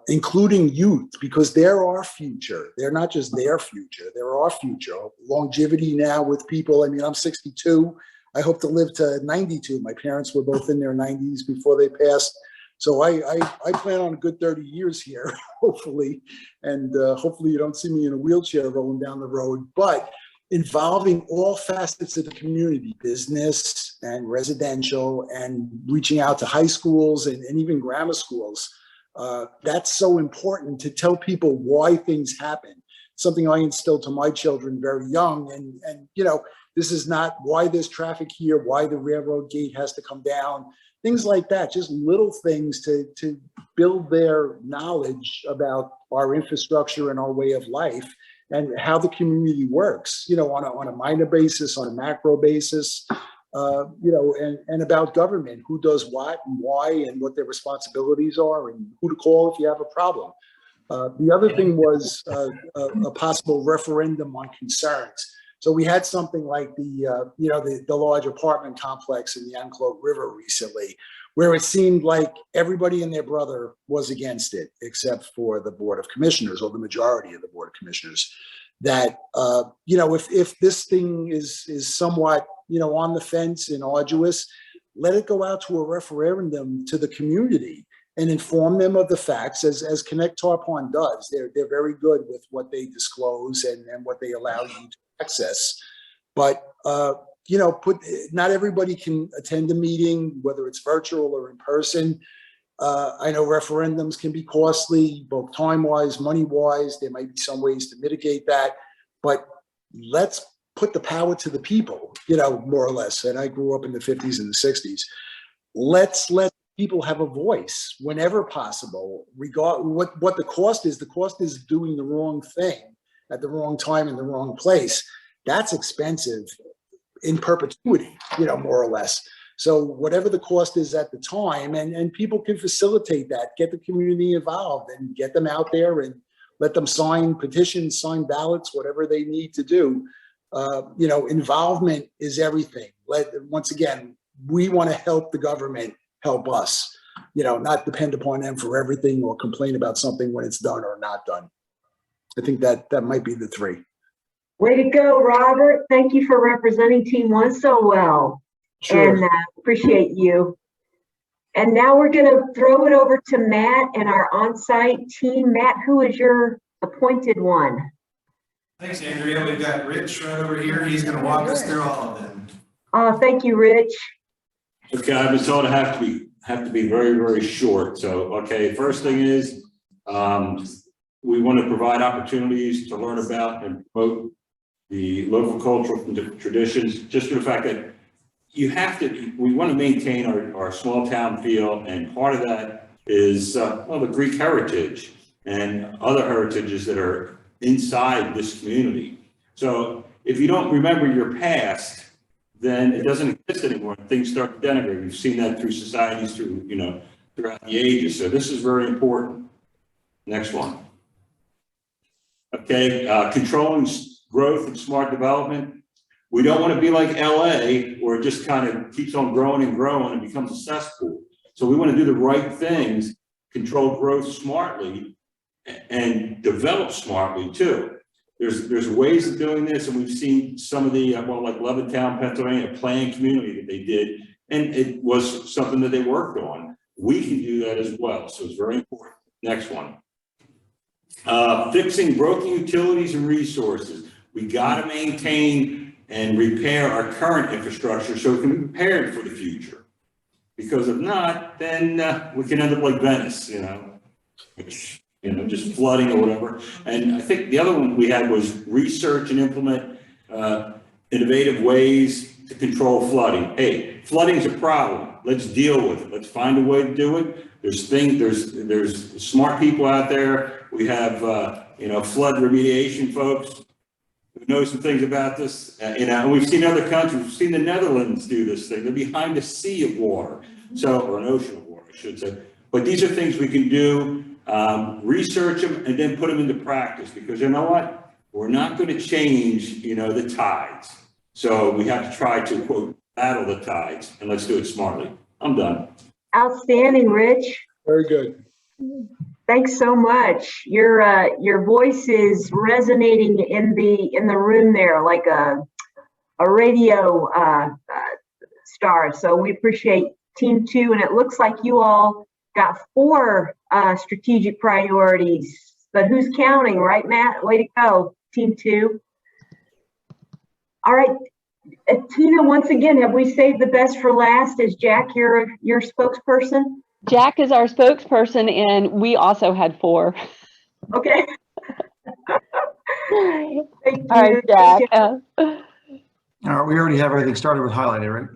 Including youth, because they're our future. They're not just their future, they're our future. Longevity now with people. I mean, I'm 62. I hope to live to 92. My parents were both in their 90s before they passed. So I plan on a good 30 years here, hopefully. And hopefully you don't see me in a wheelchair rolling down the road. But involving all facets of the community, business and residential, and reaching out to high schools and even grammar schools. That's so important to tell people why things happen. Something I instilled to my children very young. And this is not why there's traffic here, why the railroad gate has to come down, things like that. Just little things to build their knowledge about our infrastructure and our way of life and how the community works, on a minor basis, on a macro basis. And about government, who does what and why and what their responsibilities are and who to call if you have a problem. The other thing was a possible referendum on concerns. So we had something like the large apartment complex in the Uncloak River recently, where it seemed like everybody and their brother was against it, except for the Board of Commissioners, or the majority of the Board of Commissioners. That if this thing is somewhat on the fence and arduous, let it go out to a referendum to the community and inform them of the facts, as Connect Tarpon does. They're very good with what they disclose and what they allow you to access. But not everybody can attend a meeting, whether it's virtual or in person. I know referendums can be costly, both time-wise, money-wise. There might be some ways to mitigate that, but let's put the power to the people, more or less. And I grew up in the 50s and the 60s. Let's let people have a voice whenever possible, regard what the cost is. The cost is doing the wrong thing at the wrong time in the wrong place. That's expensive in perpetuity, more or less. So whatever the cost is at the time, and people can facilitate that, get the community involved and get them out there and let them sign petitions, sign ballots, whatever they need to do. Involvement is everything. Once again, we want to help the government help us. not depend upon them for everything or complain about something when it's done or not done. I think that might be the three. Way to go, Robert. Thank you for representing Team 1 so well. Sure. And appreciate you. And now we're going to throw it over to Matt and our on-site team. Matt, who is your appointed one? Thanks, Andrea. We've got Rich right over here. He's going to walk us through all of them. Thank you, Rich. Okay, I've been told I have to be very, very short. So, okay, first thing is, we want to provide opportunities to learn about and promote the local cultural traditions, just for the fact that we want to maintain our small town feel, and part of that is, the Greek heritage and other heritages that are inside this community. So if you don't remember your past, then it doesn't exist anymore. Things start to denigrate. We've seen that through societies, throughout the ages. So this is very important. Next one. Okay, controlling growth and smart development. We don't want to be like LA, where it just kind of keeps on growing and growing and becomes a cesspool. So we want to do the right things, control growth smartly, and develop smartly too. There's ways of doing this, and we've seen some of the, like Levittown, Pennsylvania, planned community that they did, and it was something that they worked on. We can do that as well, so it's very important. Next one. Fixing broken utilities and resources. We got to maintain and repair our current infrastructure so it can be prepared for the future. Because if not, then we can end up like Venice, which, just flooding or whatever. And I think the other one we had was research and implement innovative ways to control flooding. Hey, flooding is a problem. Let's deal with it. Let's find a way to do it. There's smart people out there. We have, flood remediation folks who know some things about this. And we've seen other countries. We've seen the Netherlands do this thing. They're behind a sea of water, or an ocean of water, I should say. But these are things we can do. Research them and then put them into practice, because you know what? We're not going to change, the tides. So we have to try to, quote, battle the tides, and let's do it smartly. I'm done. Outstanding, Rich. Very good. Thanks so much. Your voice is resonating in the room there like a radio star. So we appreciate Team 2, and it looks like you all got 4 strategic priorities. But who's counting, right, Matt? Way to go, Team 2. All right, Tina. Once again, have we saved the best for last? Is Jack your spokesperson? Jack is our spokesperson, and we also had 4. Okay. Thank you. All right, Jack. All right, we already have everything started with highlighted, right?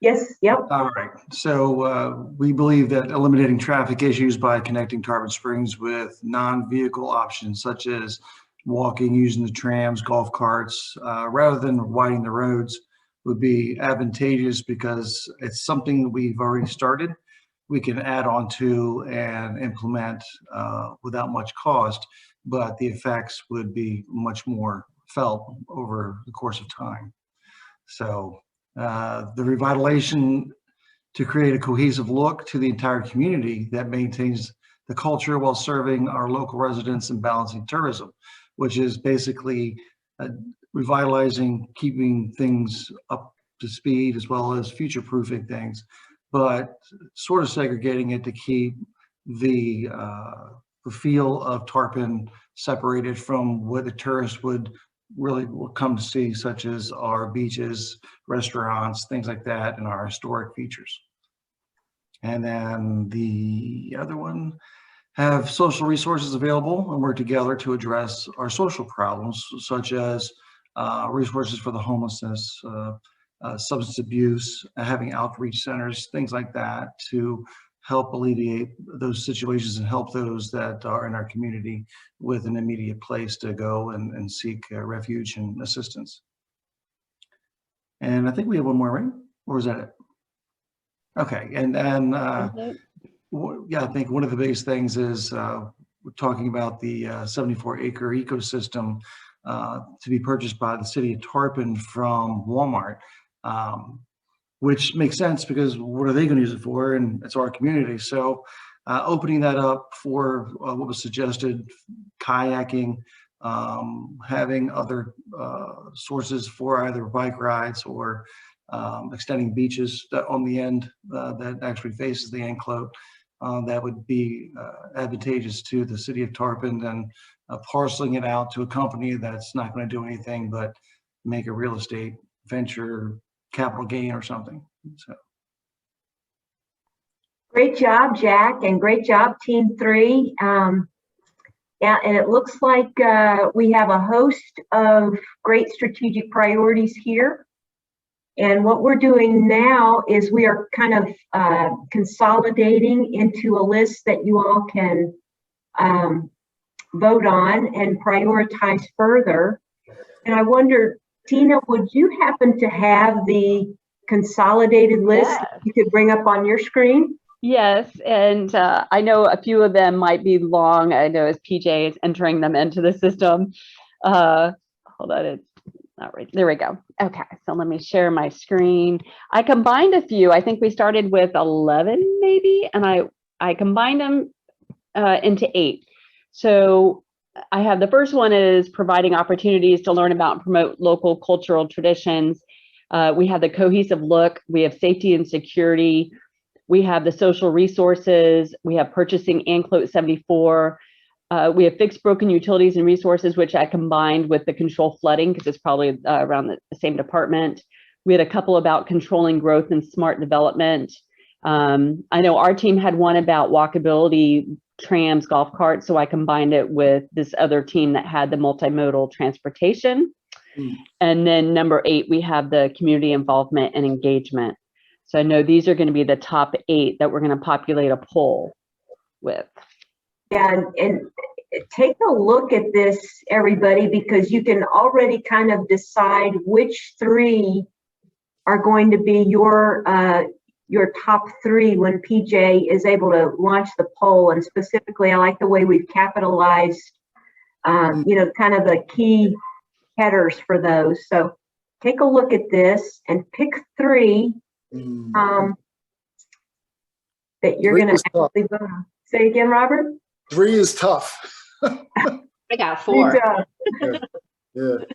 Yes, yep. All right, so we believe that eliminating traffic issues by connecting Tarpon Springs with non-vehicle options such as walking, using the trams, golf carts, rather than widening the roads would be advantageous, because it's something that we've already started. We can add on to and implement without much cost, but the effects would be much more felt over the course of time. So the revitalization to create a cohesive look to the entire community that maintains the culture while serving our local residents and balancing tourism, which is basically revitalizing, keeping things up to speed, as well as future-proofing things, but sort of segregating it to keep the feel of Tarpon separated from what the tourist would really come to see, such as our beaches, restaurants, things like that, and our historic features. And then the other one, have social resources available and work together to address our social problems, such as resources for the homelessness, substance abuse, having outreach centers, things like that, to help alleviate those situations and help those that are in our community with an immediate place to go and seek refuge and assistance. And I think we have one more, right? Or is that it? Okay, and then yeah, I think one of the biggest things is we're talking about the 74-acre ecosystem to be purchased by the city of Tarpon from Walmart. which makes sense because what are they going to use it for? And it's our community. So opening that up for what was suggested, kayaking, having other sources for either bike rides or extending beaches on the end that actually faces the enclave. That would be advantageous to the city of Tarpon, and parceling it out to a company that's not going to do anything but make a real estate venture capital gain or something. So. Great job, Jack, and great job, Team 3. Yeah, and it looks like we have a host of great strategic priorities here. And what we're doing now is we are kind of consolidating into a list that you all can vote on and prioritize further. And I wonder, Tina, would you happen to have the consolidated list that you could bring up on your screen? Yes, and I know a few of them might be long. I know as PJ is entering them into the system. Hold on, it's not right. There we go. Okay, so let me share my screen. I combined a few. I think we started with 11 maybe, and I combined them into 8. So I have the first one is providing opportunities to learn about and promote local cultural traditions. We have the cohesive look. We have safety and security. We have the social resources. We have purchasing Anclote 74. We have fixed broken utilities and resources, which I combined with the control flooding because it's probably around the same department. We had a couple about controlling growth and smart development. I know our team had one about walkability, trams, golf carts, so I combined it with this other team that had the multimodal transportation. And then number 8, we have the community involvement and engagement. So I know these are going to be the top 8 that we're going to populate a poll with. Yeah, and take a look at this, everybody, because you can already kind of decide which 3 are going to be your top 3 when PJ is able to launch the poll. And specifically, I like the way we've capitalized, you know, kind of the key headers for those. So take a look at this and pick 3 that you're going to actually vote on. Say again, Robert? 3 is tough. I got 4. Yeah.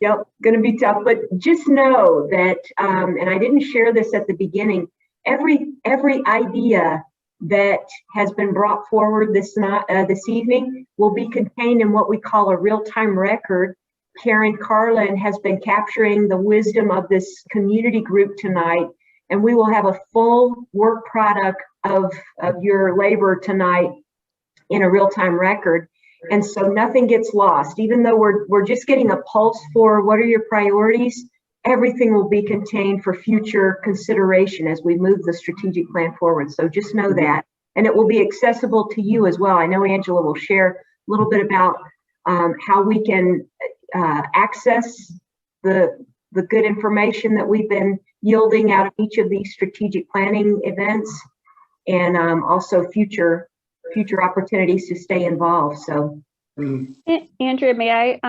Yep, going to be tough. But just know that, and I didn't share this at the beginning, every idea that has been brought forward this evening will be contained in what we call a real-time record. Karen Carlin has been capturing the wisdom of this community group tonight, and we will have a full work product of your labor tonight in a real-time record. And so nothing gets lost. Even though we're just getting a pulse for what are your priorities, everything will be contained for future consideration as we move the strategic plan forward. So just know that. And it will be accessible to you as well. I know Angela will share a little bit about how we can access the good information that we've been yielding out of each of these strategic planning events, and also future opportunities to stay involved. So, Andrea, may I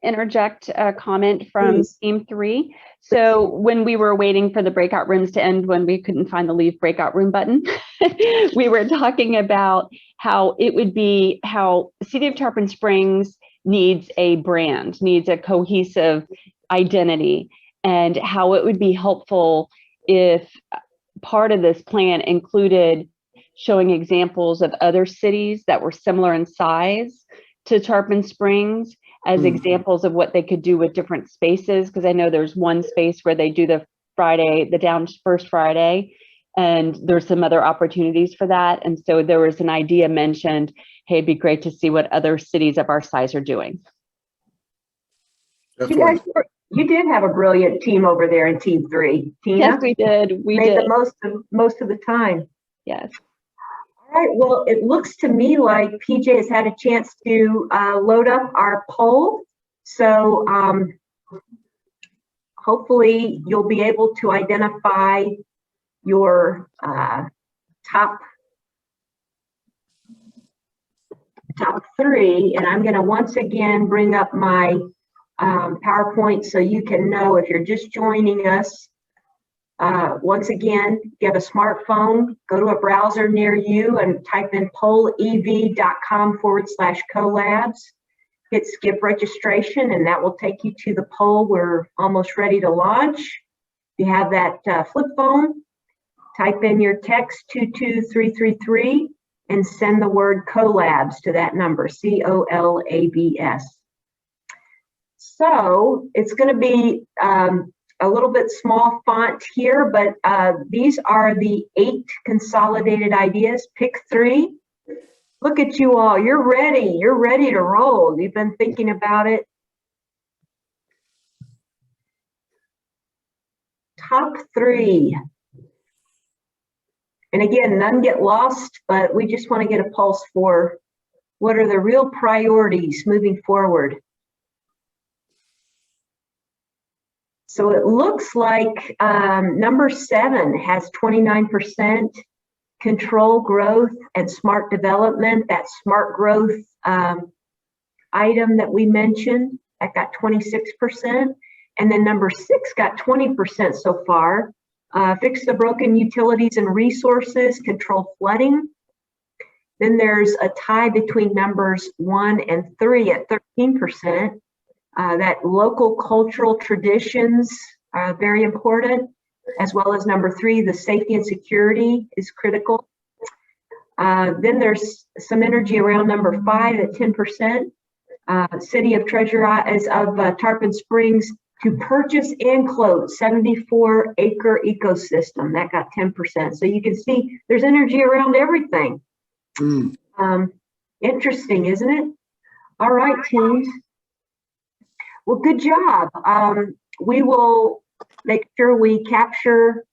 interject a comment from Team 3? So when we were waiting for the breakout rooms to end, when we couldn't find the leave breakout room button, we were talking about how it would be how City of Tarpon Springs needs a brand, needs a cohesive identity, and how it would be helpful if part of this plan included showing examples of other cities that were similar in size to Tarpon Springs as examples of what they could do with different spaces. Because I know there's one space where they do the first Friday, and there's some other opportunities for that. And so there was an idea mentioned, hey, it'd be great to see what other cities of our size are doing. You did have a brilliant team over there in Team 3, Tina. Yes, we did. We made did the most of the time. Yes. All right. Well, it looks to me like PJ has had a chance to load up our poll. So hopefully you'll be able to identify your top 3. And I'm going to once again bring up my PowerPoint so you can know if you're just joining us. Once again, if you have a smartphone, go to a browser near you and type in pollev.com/collabs. Hit skip registration, and that will take you to the poll. We're almost ready to launch. If you have that flip phone, type in your text 22333 and send the word collabs to that number, COLABS. So it's going to be a little bit small font here, but these are the 8 consolidated ideas. Pick 3. Look at you all. You're ready. You're ready to roll. You've been thinking about it. Top 3. And again, none get lost, but we just want to get a pulse for what are the real priorities moving forward. So it looks like number 7 has 29%. Control growth and smart development, that smart growth item that we mentioned, that got 26%. And then number 6 got 20% so far. Fix the broken utilities and resources, control flooding. Then there's a tie between numbers 1 and 3 at 13%. That local cultural traditions are very important, as well as number 3, the safety and security is critical. Then there's some energy around number 5 at 10%. City of Tarpon Springs to purchase and close 74-acre ecosystem. That got 10%. So you can see there's energy around everything. Interesting, isn't it? All right, teams. Well, good job. We will make sure we capture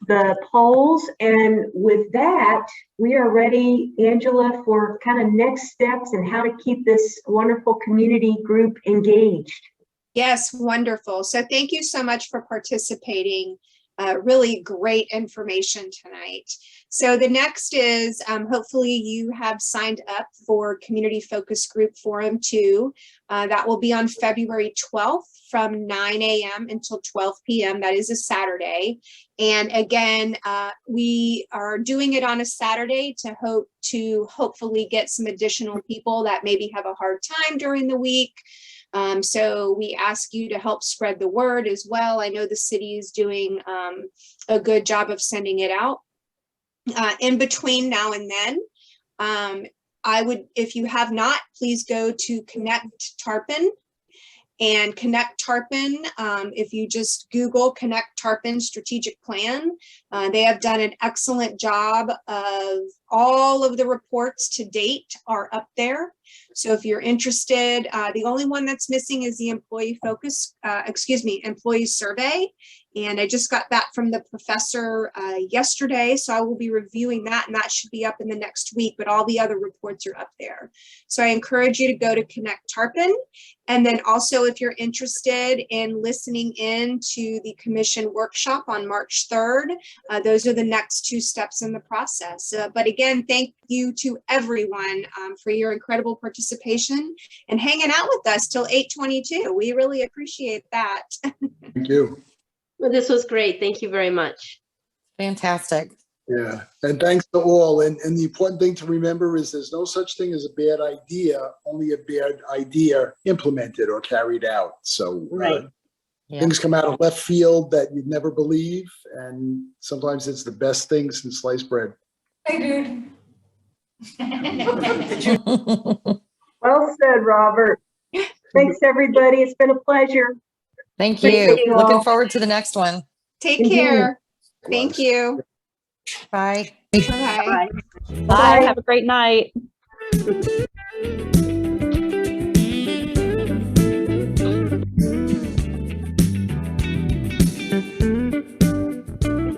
the polls. And with that, we are ready, Angela, for kind of next steps and how to keep this wonderful community group engaged. Yes, wonderful. So thank you so much for participating. Really great information tonight. So the next is hopefully you have signed up for Community Focus Group Forum 2. That will be on February 12th from 9 a.m. until 12 p.m. That is a Saturday. And again, we are doing it on a Saturday to hopefully get some additional people that maybe have a hard time during the week. So we ask you to help spread the word as well. I know the city is doing a good job of sending it out. In between now and then, if you have not, please go to Connect Tarpon. And Connect Tarpon, if you just Google Connect Tarpon Strategic Plan, they have done an excellent job of all of the reports to date are up there. So if you're interested, the only one that's missing is the employee survey. And I just got that from the professor yesterday. So I will be reviewing that, and that should be up in the next week, but all the other reports are up there. So I encourage you to go to Connect Tarpon. And then also, if you're interested in listening in to the commission workshop on March 3rd, those are the next 2 steps in the process. But again, thank you to everyone for your incredible participation and hanging out with us till 8:22. We really appreciate that. Thank you. Well, this was great. Thank you very much. Fantastic. Yeah, and thanks to all. And the important thing to remember is there's no such thing as a bad idea, only a bad idea implemented or carried out. So things come out of left field that you'd never believe, and sometimes it's the best thing since sliced bread. Hey, dude. Well said, Robert. Thanks, everybody. It's been a pleasure. Thank you. Looking forward to the next one. Take care. Thank you. Bye. Bye. Bye. Have a great night.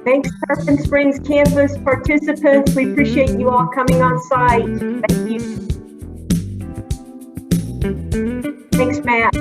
Thanks, Tarpon Springs campus participants. We appreciate you all coming on site. Thank you. Thanks, Matt.